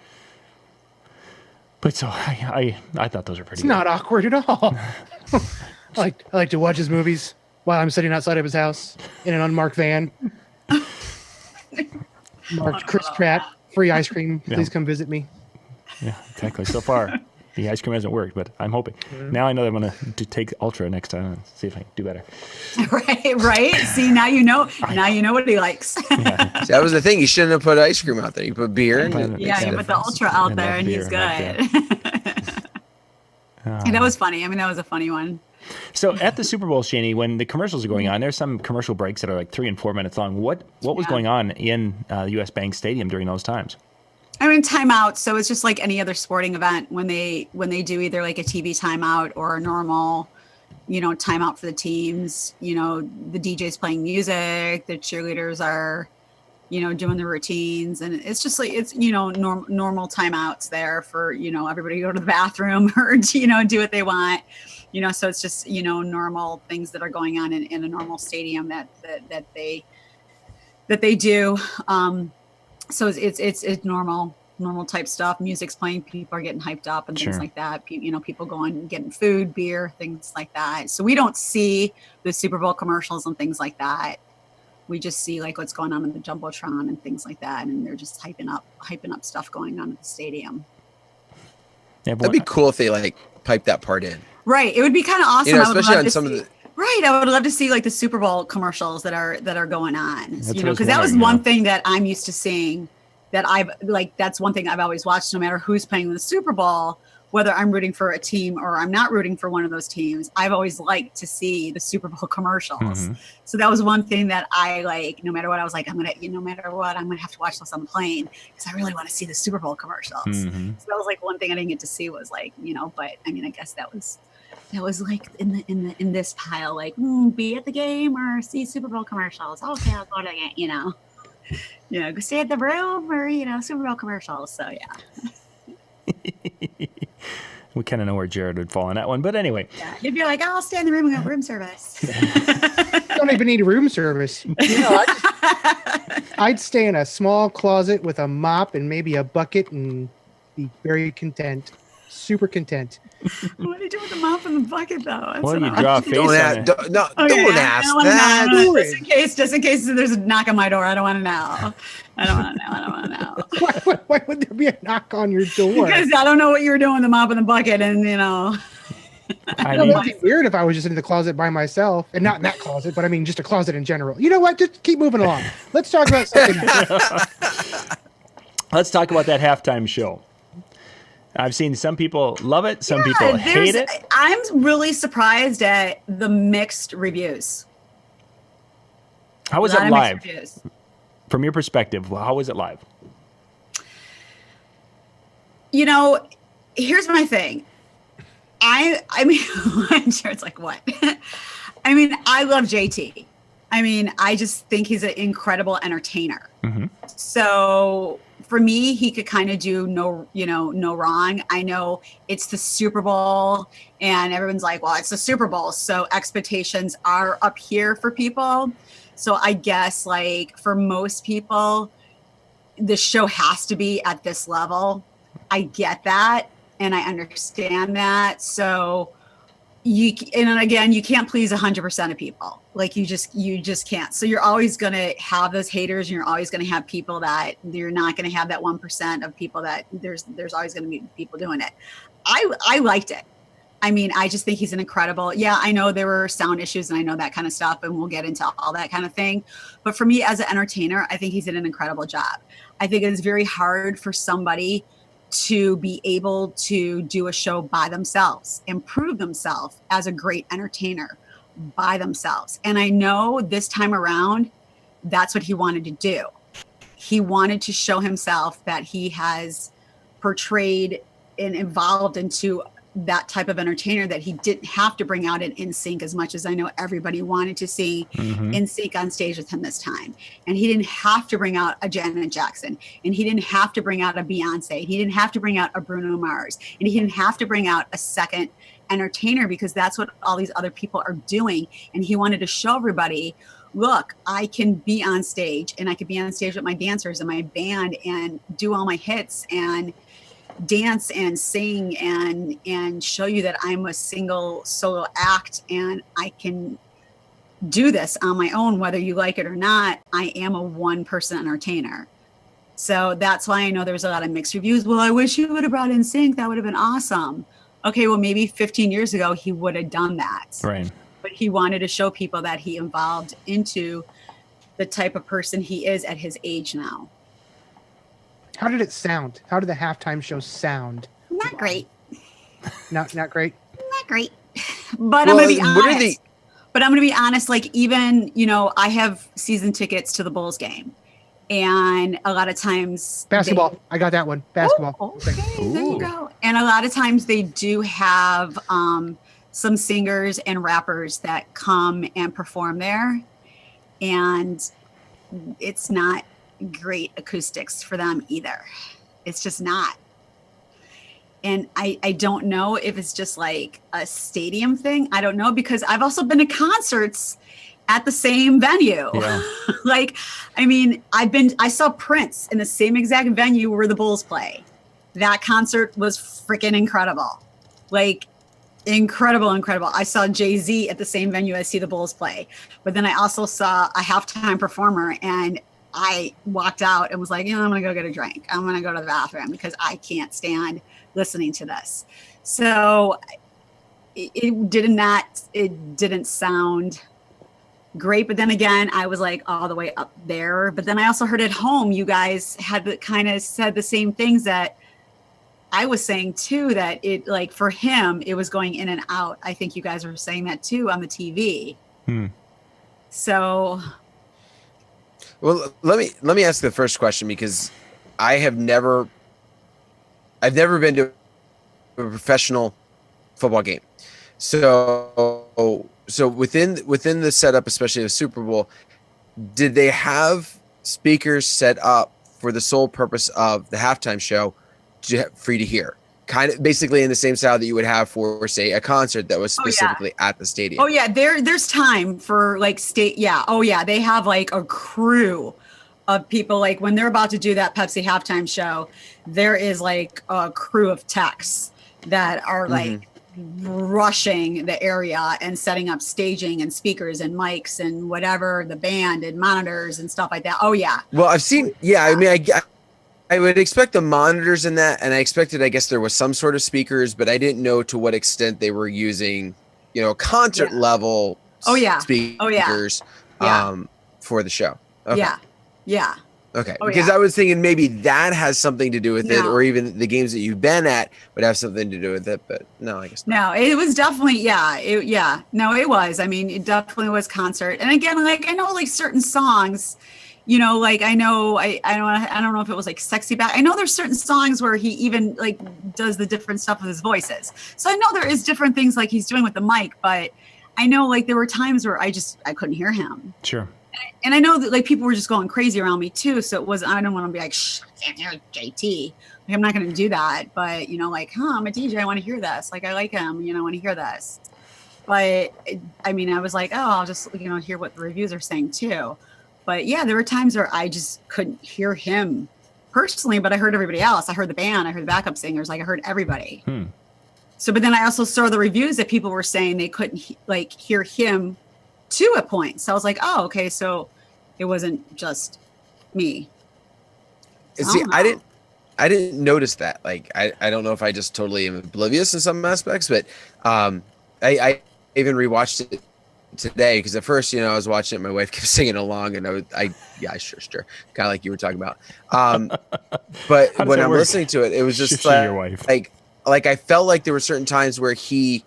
But so I thought those were pretty. It's not awkward at all. I like to watch his movies while I'm sitting outside of his house in an unmarked van. Marked Chris Pratt, free ice cream. Please come visit me. Yeah, exactly. So far, the ice cream hasn't worked, but I'm hoping. Now I know that I'm going to take Ultra next time and see if I can do better. Right. See, now you know. Now you know what he likes. Yeah. See, that was the thing. You shouldn't have put ice cream out there. You put beer. You put the Ultra out there, and he's good. And that was funny. I mean, that was a funny one. So at the Super Bowl, Shani, when the commercials are going on, there's some commercial breaks that are like 3 and 4 minutes long. What was going on in the U.S. Bank Stadium during those times? I mean, timeout. So it's just like any other sporting event when they do either like a TV timeout or a normal, timeout for the teams. The DJ's playing music, the cheerleaders are, doing their routines, and it's just like it's normal timeouts there for everybody to go to the bathroom or do what they want. So it's just normal things that are going on in a normal stadium that they do. So it's normal type stuff. Music's playing, people are getting hyped up and things like that. People going and getting food, beer, things like that. So we don't see the Super Bowl commercials and things like that. We just see like what's going on in the Jumbotron and things like that, and they're just hyping up stuff going on at the stadium. That'd be cool if they like pipe that part in. Right. It would be kind of awesome. Especially on some of the. Right. I would love to see like the Super Bowl commercials that are going on. That's because that was one thing that I'm used to seeing. That's one thing I've always watched, no matter who's playing the Super Bowl, whether I'm rooting for a team or I'm not rooting for one of those teams. I've always liked to see the Super Bowl commercials. Mm-hmm. So that was one thing that I like, no matter what, I was like, no matter what, I'm going to have to watch this on the plane because I really want to see the Super Bowl commercials. Mm-hmm. So that was like one thing I didn't get to see was like, but I mean, I guess that was like in this pile, like be at the game or see Super Bowl commercials. Okay, I'll go to the game, go stay at the room or, Super Bowl commercials. So, yeah. We kind of know where Jared would fall on that one. But anyway. Yeah, he'd be like, I'll stay in the room and get room service. Don't even need room service. I'd stay in a small closet with a mop and maybe a bucket and be very content. Super content. What do you do with the mop and the bucket, though? Well, you draw a face on it. Don't ask that. Just in case there's a knock on my door. I don't want to know. I don't want to know. Why would there be a knock on your door? Because I don't know what you were doing with the mop and the bucket, and It'd be weird if I was just in the closet by myself, and not in that closet, but I mean just a closet in general. You know what? Just keep moving along. Let's talk about something else. Let's talk about that halftime show. I've seen some people love it, some people hate it. I'm really surprised at the mixed reviews. How was it live? From your perspective, how was it live? Here's my thing. I mean, Jared's like, what? I mean, I love JT. I mean, I just think he's an incredible entertainer. Mm-hmm. So for me, he could kind of do no wrong. I know it's the Super Bowl and everyone's like, well, it's the Super Bowl. So expectations are up here for people. So I guess like for most people, the show has to be at this level. I get that. And I understand that. So you can't please 100% of people. Like you just can't. So you're always going to have those haters, and you're always going to have people that you're not going to have that 1% of people that there's always going to be people doing it. I liked it. I mean, I just think he's an incredible. Yeah, I know there were sound issues and I know that kind of stuff, and we'll get into all that kind of thing. But for me as an entertainer, I think he's did an incredible job. I think it is very hard for somebody to be able to do a show by themselves and prove themselves as a great entertainer by themselves. And I know this time around, that's what he wanted to do. He wanted to show himself that he has portrayed and evolved into that type of entertainer, that he didn't have to bring out an NSYNC, as much as I know everybody wanted to see NSYNC on stage with him this time. And he didn't have to bring out a Janet Jackson, and he didn't have to bring out a Beyonce. He didn't have to bring out a Bruno Mars, and he didn't have to bring out a second entertainer, because that's what all these other people are doing. And he wanted to show everybody, look, I can be on stage, and I could be on stage with my dancers and my band and do all my hits and dance and sing and show you that I'm a single solo act, and I can do this on my own, whether you like it or not. I am a one-person entertainer. So that's why I know there's a lot of mixed reviews. Well, I wish you would have brought in sync. That would have been awesome. Okay, well, maybe 15 years ago he would have done that. Right. But he wanted to show people that he evolved into the type of person he is at his age now. How did it sound? How did the halftime show sound? Not great. Not great? Not great. But I'm going to be honest. But I'm going to be honest, like even, I have season tickets to the Bulls game. And a lot of times basketball. I got that one. Basketball. Oh, okay, there you go. And a lot of times they do have some singers and rappers that come and perform there. And it's not great acoustics for them either. It's just not. And I don't know if it's just like a stadium thing. I don't know, because I've also been to concerts at the same venue. Yeah. Like, I mean, I saw Prince in the same exact venue where the Bulls play. That concert was freaking incredible. Like, incredible. I saw Jay-Z at the same venue I see the Bulls play. But then I also saw a halftime performer, and I walked out and was like, I'm going to go get a drink. I'm going to go to the bathroom because I can't stand listening to this. So it didn't sound great. But then again, I was like all the way up there. But then I also heard at home, you guys had kind of said the same things that I was saying too, that it, like, for him, it was going in and out. I think you guys were saying that too on the TV. So, well, let me ask the first question, because I've never been to a professional football game. So within the setup, especially the Super Bowl, did they have speakers set up for the sole purpose of the halftime show for you to hear, kind of basically in the same style that you would have for, say, a concert that was specifically at the stadium? Oh yeah, there's time for like state. Yeah. Oh yeah, they have like a crew of people. Like when they're about to do that Pepsi halftime show, there is like a crew of techs that are like rushing the area and setting up staging and speakers and mics and whatever, the band and monitors and stuff like that. Oh yeah. Well, I've seen. Yeah, I mean, I would expect the monitors in that, and I expected, I guess, there was some sort of speakers, but I didn't know to what extent they were using, concert level speakers for the show. Okay. Yeah. Okay. Because I was thinking maybe that has something to do with it, or even the games that you've been at would have something to do with it, but no, I guess not. No, it was definitely, No, it was. I mean, it definitely was concert. And again, like, I know like certain songs, like I don't know if it was like Sexy Back. I know there's certain songs where he even like does the different stuff with his voices. So I know there is different things like he's doing with the mic, but I know like there were times where I couldn't hear him. Sure. And I know that like people were just going crazy around me too. So it was, I don't want to be like, shh, JT. Like, I'm not going to do that. But, like, I'm a DJ. I want to hear this. Like, I like him. I want to hear this. But I mean, I was like, oh, I'll just, hear what the reviews are saying too. But yeah, there were times where I just couldn't hear him personally, but I heard everybody else. I heard the band. I heard the backup singers. Like I heard everybody. So, but then I also saw the reviews that people were saying they couldn't hear him too at points. So I was like, oh, okay. So it wasn't just me. So see, I didn't notice that. Like, I don't know if I just totally am oblivious in some aspects, but I even rewatched it today, because at first, I was watching it, my wife kept singing along, and sure, kind of like you were talking about. But when I'm listening to it, it was just your wife. like I felt like there were certain times where he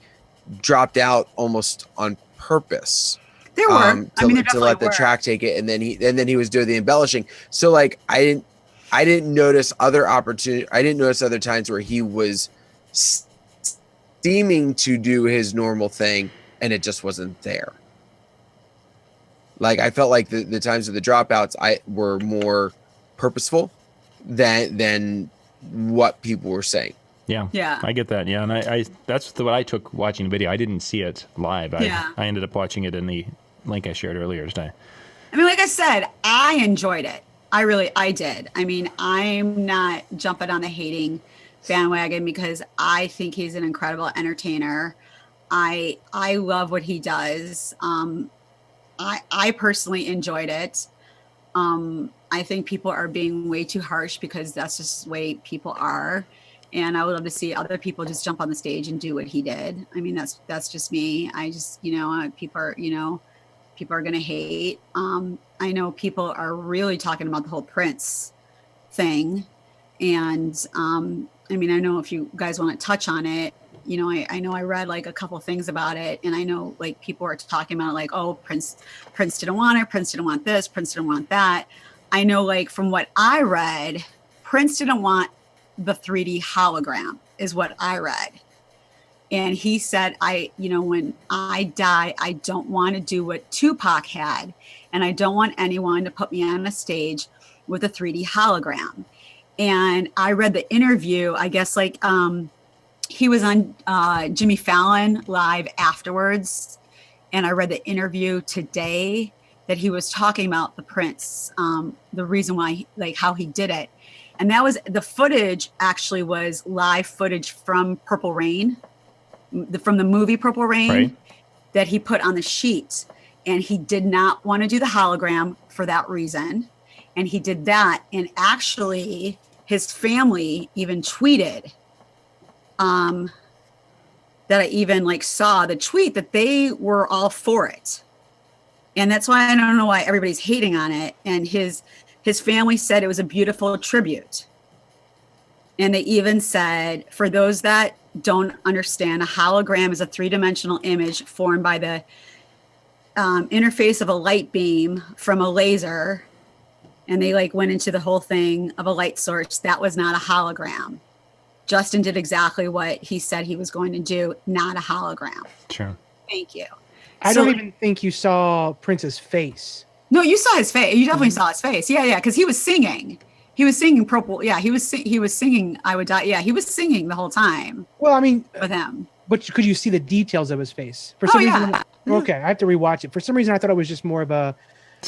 dropped out almost on purpose. There were to let the track take it, and then he was doing the embellishing. So like I didn't notice other opportunity. I didn't notice other times where he was seeming to do his normal thing, and it just wasn't there. Like I felt like the times of the dropouts were more purposeful than what people were saying. Yeah, I get that. Yeah, and I that's what I took watching the video. I didn't see it live. I ended up watching it in the link I shared earlier today. I mean, like I said, I enjoyed it. I did. I mean, I'm not jumping on the hating bandwagon because I think he's an incredible entertainer. I love what he does. I personally enjoyed it. I think people are being way too harsh because that's just the way people are. And I would love to see other people just jump on the stage and do what he did. I mean, that's just me. I just, people are going to hate. I know people are really talking about the whole Prince thing. And, I mean, I know if you guys want to touch on it, I know I read like a couple things about it, and I know like people are talking about like, oh, Prince didn't want it. Prince didn't want this. Prince didn't want that. I know like from what I read, Prince didn't want the 3D hologram is what I read. And he said, when I die, I don't want to do what Tupac had. And I don't want anyone to put me on a stage with a 3D hologram. And I read the interview, I guess he was on Jimmy Fallon live afterwards. and I read the interview today that he was talking about the Prince, the reason why, how he did it. And that was, the footage actually was live footage from Purple Rain, from the movie Purple Rain, Right. that he put on the sheet. And he did not want to do the hologram for that reason. And he did that. And actually, his family even tweeted, that I even saw the tweet that they were all for it. And that's why I don't know why everybody's hating on it. And his family said it was a beautiful tribute. And they even said, for those that don't understand, a hologram is a three-dimensional image formed by the interface of a light beam from a laser. And they went into the whole thing of a light source. That was not a hologram. Justin did exactly what he said he was going to do, not a hologram. Sure. Thank you. I don't even think you saw Prince's face. No, you saw his face. You definitely saw his face. Yeah, because he was singing. He was singing Purple. Yeah, he was singing I Would Die. Yeah, he was singing the whole time. Well, I mean, with him. But could you see the details of his face? For some reason, yeah. Okay, I have to rewatch it. For some reason, I thought it was just more of a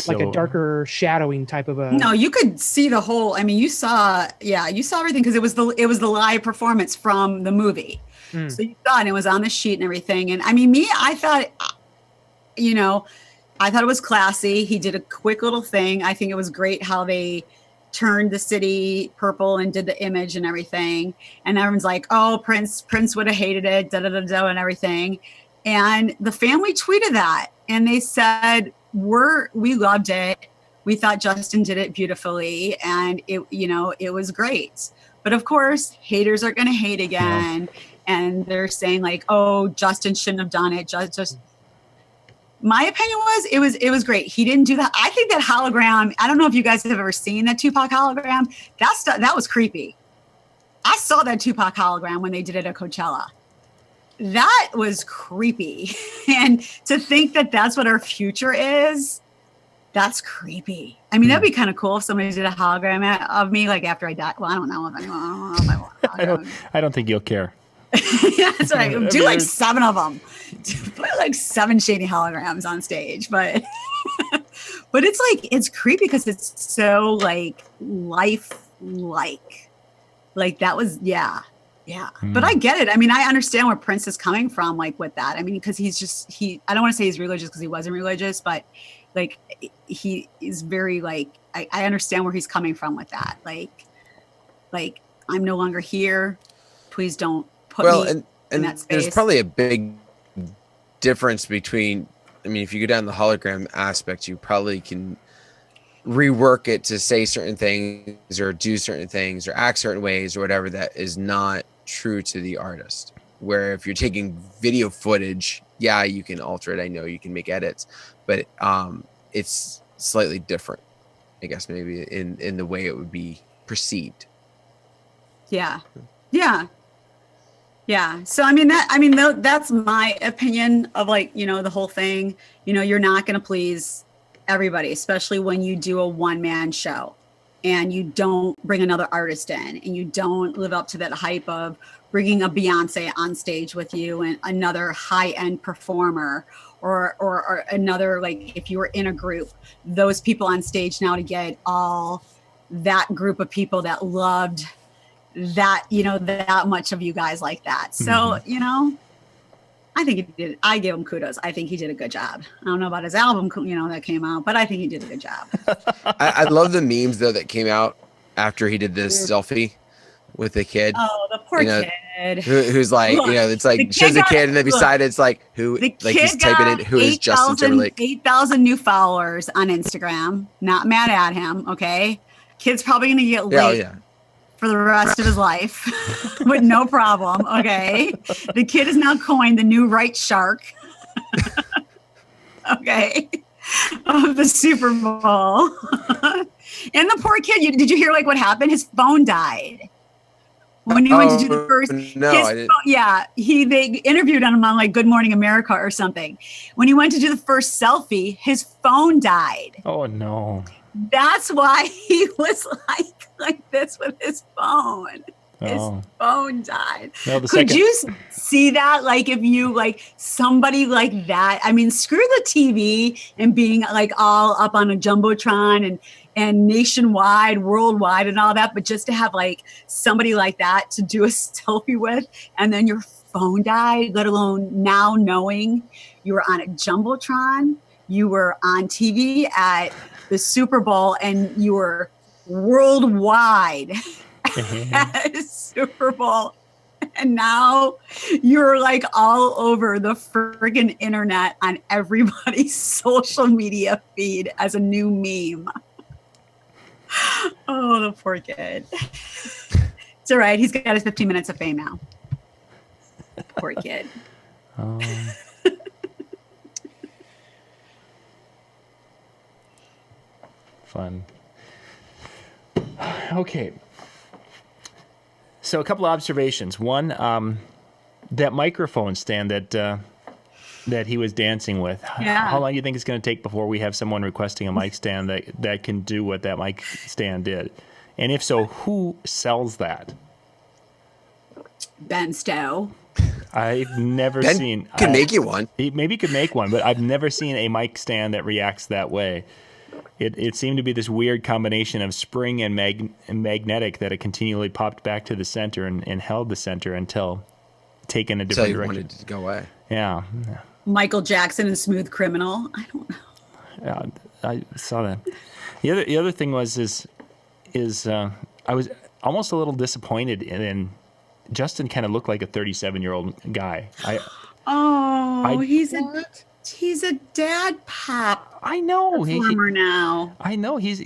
a darker shadowing type of a. No, you could see the whole. I mean, you saw everything because it was the live performance from the movie. So you saw it, and it was on the sheet and everything. And I mean, I thought, I thought it was classy. He did a quick little thing. I think it was great how they turned the city purple and did the image and everything. And everyone's like, "Oh, Prince would have hated it," da da da da, and everything. And the family tweeted that, and they said, we loved it. We thought Justin did it beautifully, and it was great. But of course, haters are going to hate again, and they're saying "Oh, Justin shouldn't have done it." Just my opinion was it was great. He didn't do that. I think that hologram. I don't know if you guys have ever seen that Tupac hologram. That was creepy. I saw that Tupac hologram when they did it at Coachella. That was creepy. And to think that that's what our future is, that's creepy. I mean, that'd be kind of cool if somebody did a hologram of me after I die. Well, I don't know if anyone, I don't know if I want. I don't think you'll care. Yeah, that's right. Do 7 of them. Put 7 shady holograms on stage. But but it's creepy because it's so lifelike. That was Yeah. But I get it. I mean, I understand where Prince is coming from, with that. I mean, because I don't want to say he's religious because he wasn't religious, but he is very I understand where he's coming from with that. I'm no longer here. Please don't put me in that space. There's probably a big difference between, if you go down the hologram aspect, you probably can rework it to say certain things or do certain things or act certain ways or whatever that is not true to the artist. Where if you're taking video footage, you can alter it. I know you can make edits, but it's slightly different, I guess, maybe in the way it would be perceived. Yeah. So that's my opinion of the whole thing. You're not going to please everybody, especially when you do a one-man show and you don't bring another artist in and you don't live up to that hype of bringing a Beyonce on stage with you and another high-end performer or another, if you were in a group, those people on stage now to get all that group of people that loved that, that much of you guys like that. So, I think he did. I give him kudos. I think he did a good job. I don't know about his album, that came out, but I think he did a good job. I love the memes though that came out after he did this selfie with the kid. Oh, the poor kid. Who's it's shows the kid, and then beside it's who he's typing in who is Justin Timberlake. 8,000 new followers on Instagram. Not mad at him. Okay, kid's probably gonna get late. For the rest of his life with no problem. Okay. The kid is now coined the new right shark. Okay. Of the Super Bowl. And the poor kid, did you hear what happened? His phone died. When he went to do the first, I didn't. They interviewed him on Good Morning America or something. When he went to do the first selfie, his phone died. Oh no. That's why he was like this with his phone. His Oh. phone died. No, the Could second. you see that? Like if you like somebody like that, I mean, screw the TV and being like all up on a Jumbotron and nationwide, worldwide and all that, but just to have like somebody like that to do a selfie with, and then your phone died, let alone now knowing you were on a Jumbotron, you were on TV at the Super Bowl, and you were worldwide at a Super Bowl. And now you're like all over the friggin' internet on everybody's social media feed as a new meme. Oh, the poor kid. It's all right. He's got his 15 minutes of fame now. Poor kid. Fun. Okay. So a couple of observations. One, that microphone stand that he was dancing with. Yeah. How long do you think it's going to take before we have someone requesting a mic stand that can do what that mic stand did? And if so, who sells that? Ben Stowe. I've never Ben seen. can make you one. He maybe could make one, but I've never seen a mic stand that reacts that way. It seemed to be this weird combination of spring and magnetic that it continually popped back to the center and held the center until taken a So different you direction. wanted it to go away. Yeah. Michael Jackson and Smooth Criminal. I don't know. Yeah, I saw that. The other thing was I was almost a little disappointed in Justin. Kind of looked like a 37-year-old guy. He's a dad pop I know performer now. I know he's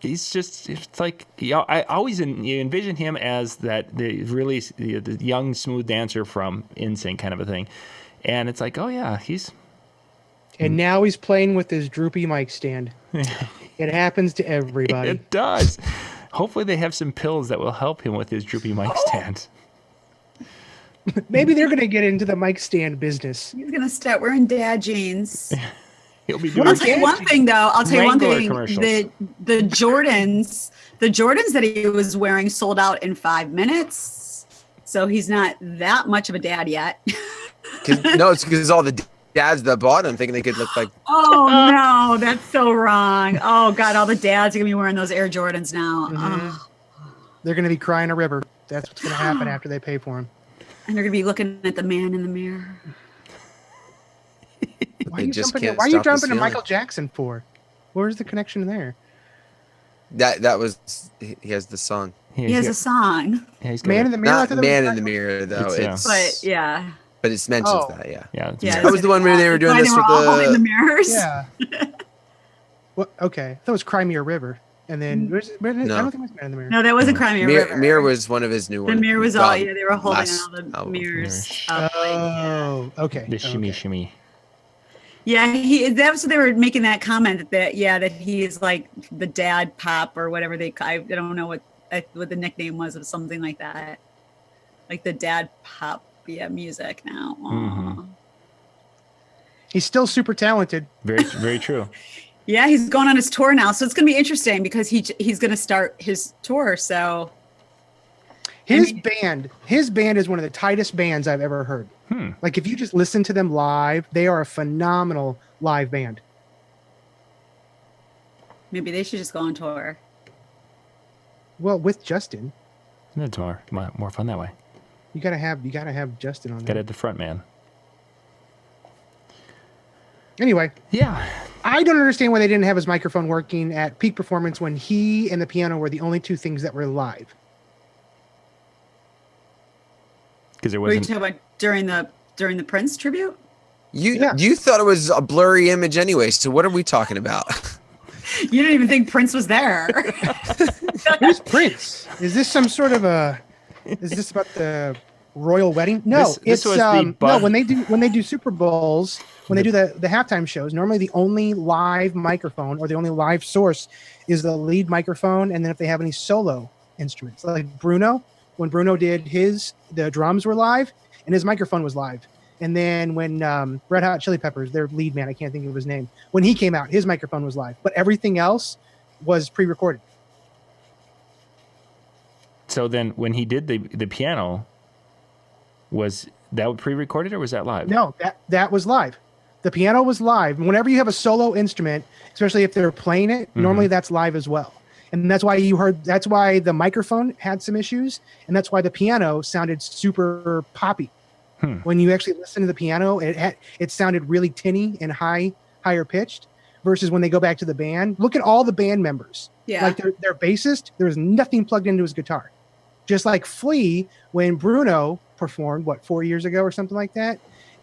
just, it's like, I always you envision him as the young smooth dancer from NSYNC kind of a thing, and it's like, oh yeah, And now he's playing with his droopy mic stand. It happens to everybody. it does. Hopefully they have some pills that will help him with his droopy mic stand. Maybe they're going to get into the mic stand business. He's gonna start wearing dad jeans. He'll be What doing I'll tell you one thing, though. I'll tell you one Wrangler thing. commercials. The Jordans that he was wearing sold out in 5 minutes. So he's not that much of a dad yet. No, it's because all the dads that bought them thinking they could look like. Oh no, that's so wrong. Oh God, all the dads are gonna be wearing those Air Jordans now. Oh. They're going to be crying a river. That's what's going to happen after they pay for them. And they're gonna be looking at the man in the mirror. Why are you just jumping, can't why are you stop the jumping to feeling. Michael Jackson for? Where's the connection there? That was he has the song. He has a song, he's got Man in the Mirror? I Not thought that was Man in Michael- the Mirror though. It's, It's but yeah, but it mentions Oh. that. Yeah. yeah. It's yeah. That was the one where they were doing Why this they were with all holding the the. mirrors. Yeah. Well, okay. I thought it was Cry Me a River. And then, I don't think it was Man in the Mirror. No, that wasn't Cry Me a River. Mirror was one of his new The ones. mirror was all, yeah, they were holding last all the album. mirrors up. Like, Oh, okay. the shimmy okay. shimmy. yeah, that's what they were making that comment that he is like the dad pop or whatever I don't know what the nickname was, or something like that. Like the dad pop, music now. Aw. Mhm. He's still super talented. Very, very true. Yeah, he's going on his tour now, so it's going to be interesting because he's going to start his tour. So His band is one of the tightest bands I've ever heard. Like if you just listen to them live, they are a phenomenal live band. maybe they should just go on tour. Well, with Justin, It's more fun that way. you gotta have Justin on Got there. it, the front man. Anyway, Yeah. I don't understand why they didn't have his microphone working at peak performance when he and the piano were the only two things that were live. Because there What are you wasn't. talking about during the Prince tribute? You thought it was a blurry image anyway. So what are we talking about? You didn't even think Prince was there. Who's Prince? Is this some sort of is this about the royal wedding? No, This was it's the no, Bud- when they do Super Bowls, when they do the halftime shows, normally the only live microphone or the only live source is the lead microphone, and then if they have any solo instruments, like Bruno, when Bruno did the drums were live and his microphone was live. And then when Red Hot Chili Peppers, their lead man, I can't think of his name, when he came out, his microphone was live, but everything else was pre-recorded. So then when he did the piano, was that pre-recorded or was that live? No, that was live. The piano was live. Whenever you have a solo instrument, especially if they're playing it, normally that's live as well. And that's why that's why the microphone had some issues. And that's why the piano sounded super poppy. When you actually listen to the piano, it sounded really tinny and higher pitched versus when they go back to the band. Look at all the band members. Yeah. Like their bassist, there was nothing plugged into his guitar. Just like Flea, when Bruno performed, 4 years ago or something like that,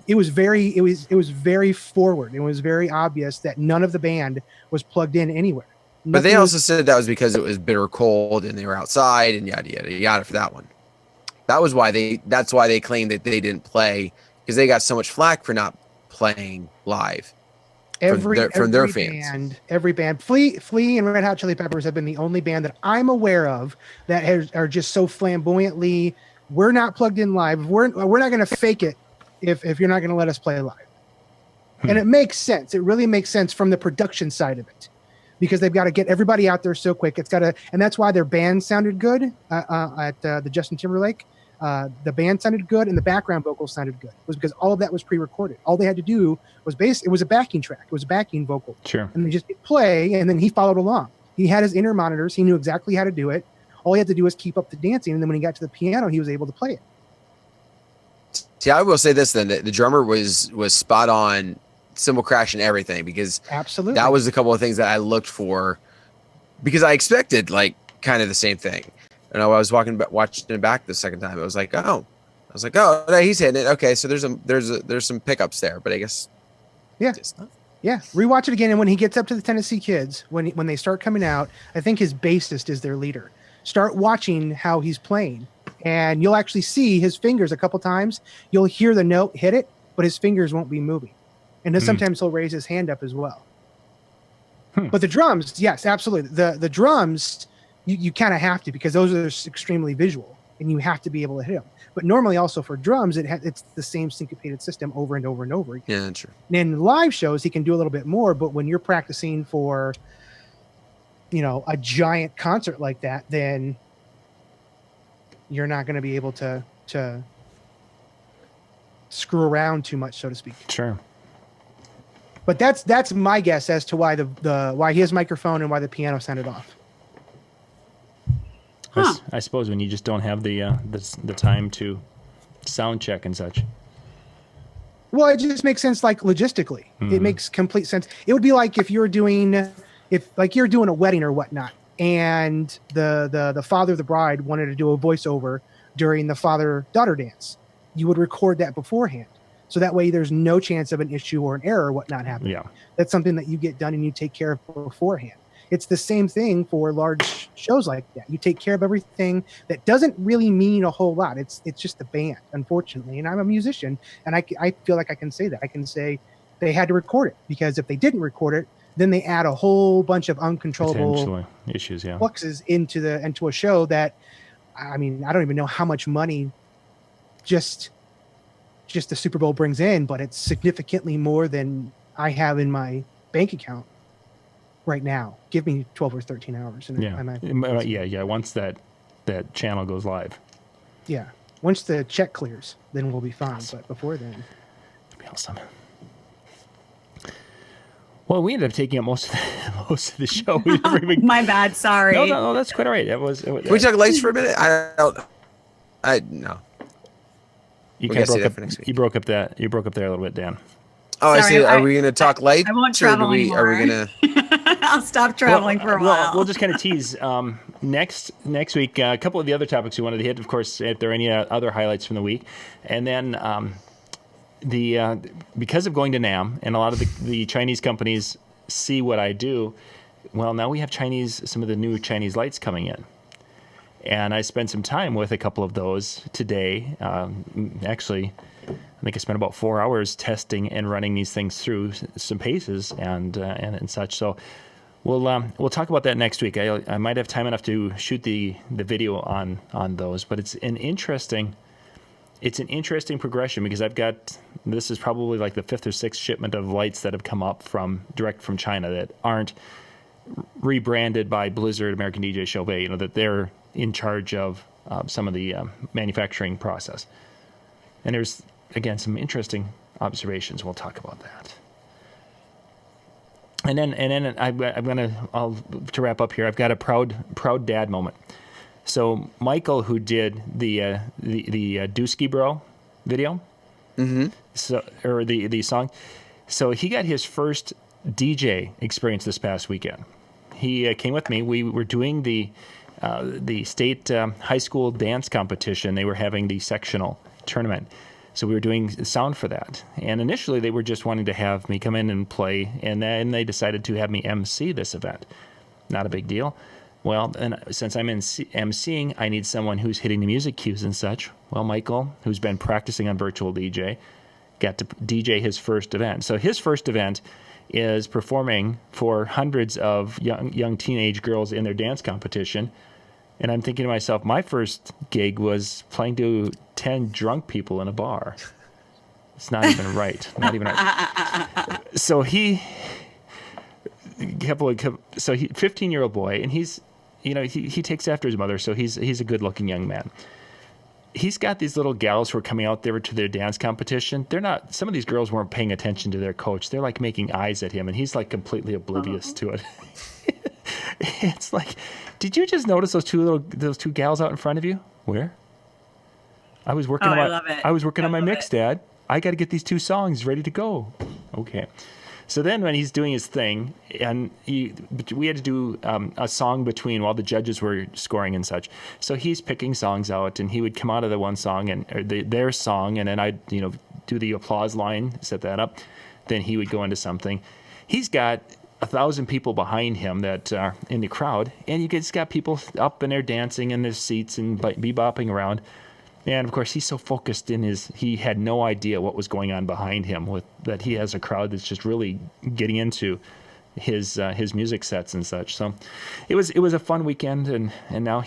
it was very forward. It was very obvious that none of the band was plugged in anywhere. But they also said that was because it was bitter cold and they were outside and yada yada yada for that one. That's why they claimed that they didn't play, because they got so much flack for not playing live. From their fans. Every band, Flea and Red Hot Chili Peppers have been the only band that I'm aware of that are just so flamboyantly, we're not plugged in live. We're not going to fake it if you're not going to let us play live. And it makes sense. It really makes sense from the production side of it, because they've got to get everybody out there so quick. And that's why their band sounded good at the Justin Timberlake. The band sounded good and the background vocals sounded good. It was because all of that was pre-recorded. All they had to do was it was a backing track. It was a backing vocal. Sure. And they just hit play, and then he followed along. He had his inner monitors. He knew exactly how to do it. All he had to do was keep up the dancing, and then when he got to the piano, he was able to play it. See, I will say this then: the drummer was spot on, cymbal crash and everything, because Absolutely that was a couple of things that I looked for, because I expected like kind of the same thing. And I was watching it back the second time. I was like, oh, no, he's hitting it. Okay, so there's some pickups there, but I guess Yeah, rewatch it again, and when he gets up to the Tennessee Kids, when they start coming out, I think his bassist is their leader. Start watching how he's playing, and you'll actually see his fingers a couple times. You'll hear the note hit it, but his fingers won't be moving. And then sometimes he'll raise his hand up as well. But the drums, yes, absolutely. The drums, you kind of have to, because those are extremely visual, and you have to be able to hit them. But normally also for drums, it's the same syncopated system over and over and over again. Yeah, true. And in live shows, he can do a little bit more, but when you're practicing for, a giant concert like that, then you're not going to be able to screw around too much, so to speak. Sure. But that's my guess as to why why his microphone and why the piano sounded off. I suppose when you just don't have the time to sound check and such. Well, it just makes sense, like logistically. It makes complete sense. It would be like if you're doing a wedding or whatnot, and the father of the bride wanted to do a voiceover during the father-daughter dance. You would record that beforehand, so that way there's no chance of an issue or an error or whatnot happening. Yeah. That's something that you get done and you take care of beforehand. It's the same thing for large shows like that. You take care of everything that doesn't really mean a whole lot. It's just the band, unfortunately. And I'm a musician, and I feel like I can say that. I can say they had to record it, because if they didn't record it, then they add a whole bunch of uncontrollable issues, fluxes into a show that, I mean, I don't even know how much money just the Super Bowl brings in, but it's significantly more than I have in my bank account right now. Give me 12 or 13 hours. And once that channel goes live. Yeah. Once the check clears, then we'll be fine. Awesome. But before then. It'll be awesome. Well, we ended up taking up most of the show. We never even... My bad. Sorry. No, that's quite all right. Can we talk lights for a minute? No. You broke up there a little bit, Dan. Oh, sorry, I see. Are we going to talk lights? I won't travel anymore. Are we going to? I'll stop traveling for a while. We'll just kind of tease next week. A couple of the other topics we wanted to hit, of course, if there are any other highlights from the week, and then because of going to NAMM and a lot of the Chinese companies see what I do. Well, now we have some of the new Chinese lights coming in. And I spent some time with a couple of those today. Actually, I think I spent about 4 hours testing and running these things through some paces and such. So we'll talk about that next week. I might have time enough to shoot the video on those, but it's an interesting progression, because this is probably like the 5th or 6th shipment of lights that have come up direct from China that aren't rebranded by Blizzard, American DJ, Chauvet, that they're in charge of some of the manufacturing process. And there's, again, some interesting observations. We'll talk about that. And then to wrap up here, I've got a proud dad moment. So Michael, who did the Dusky Bro video, or the song, so he got his first DJ experience this past weekend. He came with me. We were doing the state high school dance competition. They were having the sectional tournament. So we were doing sound for that. And initially they were just wanting to have me come in and play. And then they decided to have me MC this event. Not a big deal. Well, and since I'm MCing, I need someone who's hitting the music cues and such. Well, Michael, who's been practicing on virtual DJ, got to DJ his first event. So his first event is performing for hundreds of young teenage girls in their dance competition. And I'm thinking to myself, my first gig was playing to 10 drunk people in a bar. It's not even right. Not even right. So he 15-year-old boy, and he's, he takes after his mother, so he's a good-looking young man. He's got these little gals who are coming out there to their dance competition. Some of these girls weren't paying attention to their coach. They're like making eyes at him, and he's like completely oblivious to it. It's like, did you just notice those two gals out in front of you? Where? I was working on my mix, Dad. I got to get these 2 songs ready to go. Okay. So then when he's doing his thing, and we had to do a song between while the judges were scoring and such. So he's picking songs out, and he would come out of the one song or their song, and then I'd do the applause line, set that up. Then he would go into something. He's got 1,000 people behind him that are in the crowd, and you just got people up and they're dancing in their seats and bebopping around. And of course, he's so focused he had no idea what was going on behind him. That he has a crowd that's just really getting into his music sets and such. So it was a fun weekend, and now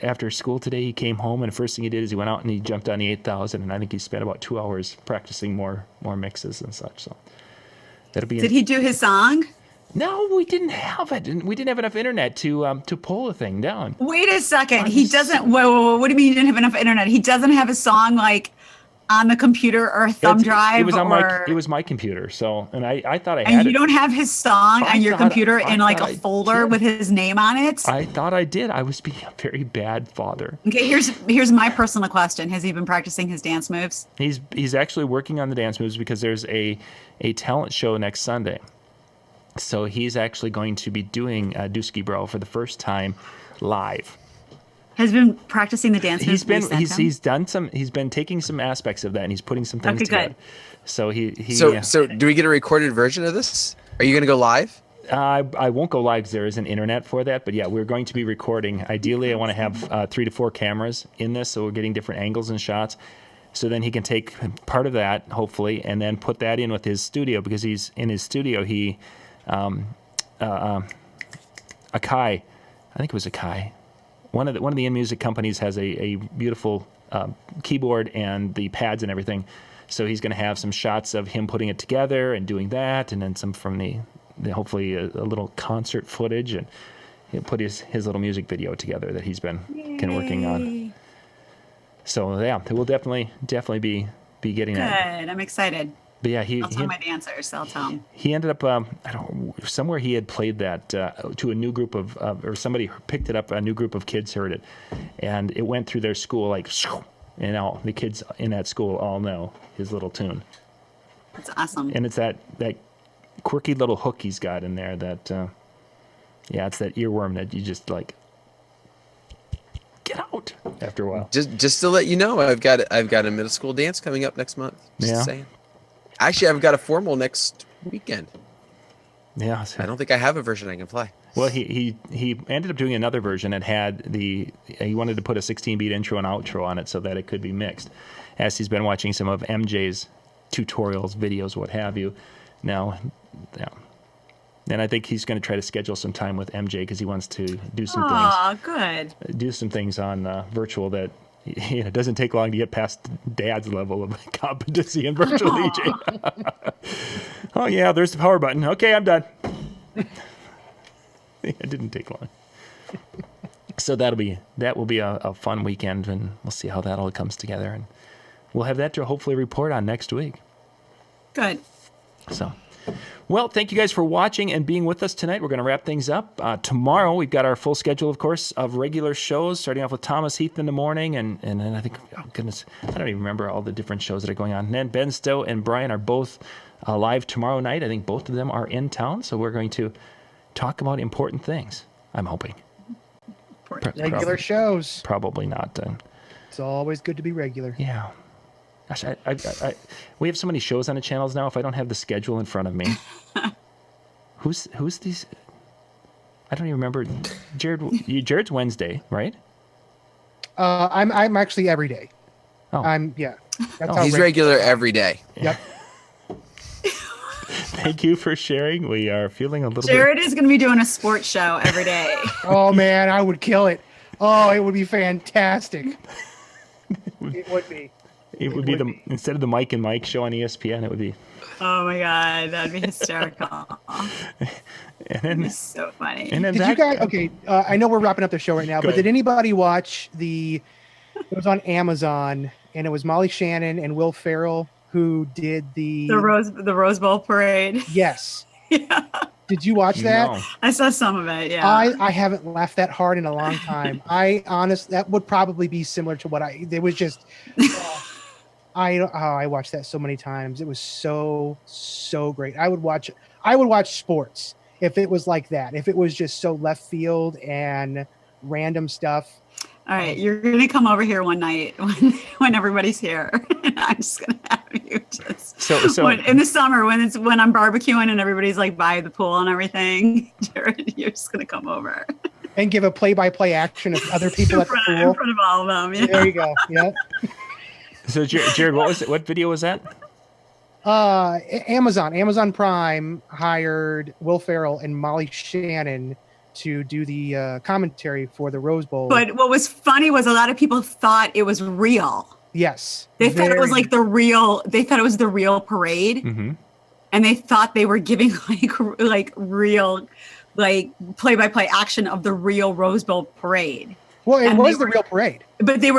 after school today, he came home, and the first thing he did is he went out and he jumped on the 8,000, and I think he spent about 2 hours practicing more mixes and such. So that'll be. Did he do his song? No, we didn't have it. We didn't have enough internet to pull the thing down. Wait a second. He doesn't. Whoa, what do you mean you didn't have enough internet? He doesn't have a song like on the computer or a thumb drive. It was my computer. So, and I thought I had it. And you don't have his song on your computer in like a folder with his name on it? I thought I did. I was being a very bad father. Okay, here's my personal question. Has he been practicing his dance moves? He's actually working on the dance moves because there's a talent show next Sunday. So he's actually going to be doing Dusky Bro for the first time live. Has been practicing the dance moves. He's been taking some aspects of that and he's putting some things together. Good. So So do we get a recorded version of this? Are you going to go live? I won't go live because there isn't internet for that. But yeah, we're going to be recording. Ideally, I want to have 3 to 4 cameras in this, so we're getting different angles and shots. So then he can take part of that, hopefully, and then put that in with his studio, because he's in his studio. Akai, I think it was Akai. One of the in-music companies has a beautiful keyboard and the pads and everything. So he's going to have some shots of him putting it together and doing that, and then some from the hopefully a little concert footage, and he'll put his little music video together that he's been kind of working on. So yeah, we'll definitely be getting that. Good, I'm excited. But yeah, I'll tell my dancers. I'll tell them. He ended up, somewhere he had played that to a new group or somebody picked it up. A new group of kids heard it, and it went through their school and all the kids in that school all know his little tune. That's awesome. And it's that quirky little hook he's got in there that, it's that earworm that you just like. Get out after a while. Just to let you know, I've got a middle school dance coming up next month. Just saying. Actually, I've got a formal next weekend. Yeah. I don't think I have a version I can play. Well, he ended up doing another version that had he wanted to put a 16-beat intro and outro on it so that it could be mixed. As he's been watching some of MJ's tutorials, videos, what have you. Now, yeah. And I think he's going to try to schedule some time with MJ because he wants to do some things. Oh, good. Do some things on virtual that it doesn't take long to get past Dad's level of competency in virtual DJ. Oh yeah, there's the power button. Okay, I'm done. It didn't take long. So that will be a fun weekend, and we'll see how that all comes together, and we'll have that to hopefully report on next week. Good. So, well, thank you guys for watching and being with us tonight. We're going to wrap things up. Tomorrow, we've got our full schedule, of course, of regular shows, starting off with Thomas Heath in the morning. And then I think, oh, goodness, I don't even remember all the different shows that are going on. And then Ben Stowe and Brian are both live tomorrow night. I think both of them are in town. So we're going to talk about important things, I'm hoping. Regular shows. Probably not. It's always good to be regular. Yeah. Gosh, we have so many shows on the channels now. If I don't have the schedule in front of me, who's these? I don't even remember. Jared's Wednesday, right? I'm actually every day. Oh. That's how He's regular every day. Yep. Thank you for sharing. We are feeling a little Jared is going to be doing a sports show every day. Oh man, I would kill it. Oh, it would be fantastic. It would be. It would be instead of the Mike and Mike show on ESPN, it would be. Oh my God, that'd be hysterical. That'd be so funny. And then did you guys? Okay, I know we're wrapping up the show right now, but did anybody watch it was on Amazon, and it was Molly Shannon and Will Ferrell who did the Rose Bowl parade. Yes. Yeah. Did you watch that? No. I saw some of it. Yeah. I haven't laughed that hard in a long time. That would probably be similar to what it was just. I watched that so many times. It was so great. I would watch sports if it was like that. If it was just so left field and random stuff. All right, you're gonna come over here one night when everybody's here, and I'm just gonna have you just so in the summer when I'm barbecuing and everybody's like by the pool and everything. Jared, you're just gonna come over and give a play-by-play action of other people at the pool in front of all of them. Yeah. There you go. Yeah. So Jared, what video was that? Amazon Prime hired Will Ferrell and Molly Shannon to do the commentary for the Rose Bowl. But what was funny was a lot of people thought it was real. Yes. They thought it was like they thought it was the real parade. Mm-hmm. And they thought they were giving like real, like play-by-play action of the real Rose Bowl parade. Well, it was the real parade. But they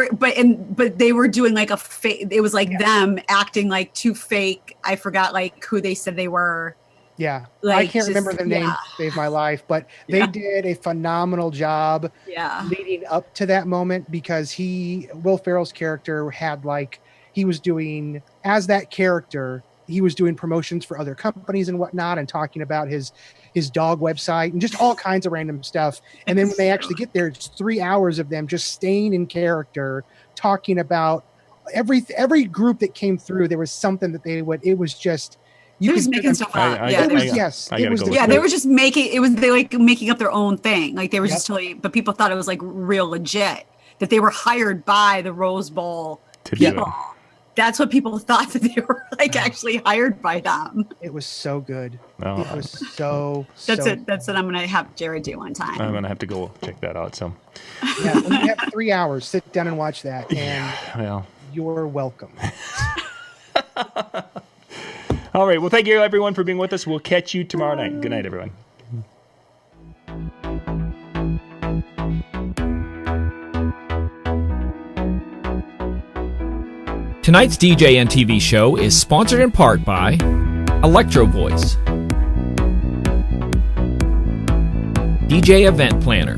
were doing like a fake. It was like them acting like two fake. I forgot like who they said they were. Yeah, like, I can't remember the name to save my life, but they did a phenomenal job leading up to that moment because Will Ferrell's character had he was doing, as that character, he was doing promotions for other companies and whatnot and talking about his dog website and just all kinds of random stuff. And then when they actually get there, it's 3 hours of them just staying in character, talking about every group that came through. There was something that it was just, they was making stuff up. They were just making up their own thing. Like they were just totally, but people thought it was like real legit, that they were hired by the Rose Bowl people. That's what people thought, that they were like actually hired by them. It was so good. Oh. It was so. That's what I'm going to have Jared do one time. I'm going to have to go check that out. So. Yeah, when you have 3 hours, sit down and watch that, and you're welcome. All right. Well, thank you everyone for being with us. We'll catch you tomorrow night. Good night, everyone. Tonight's DJNTV show is sponsored in part by Electro Voice, DJ Event Planner,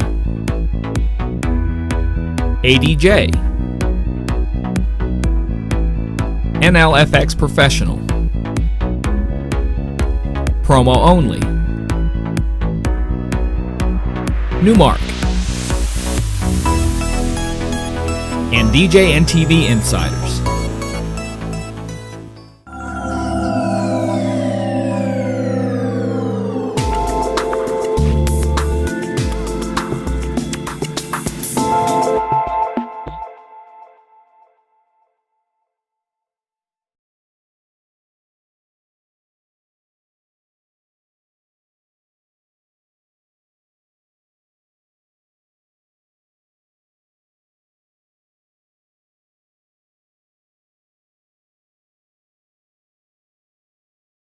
ADJ, NLFX Professional, Promo Only, Newmark, and DJNTV Insiders.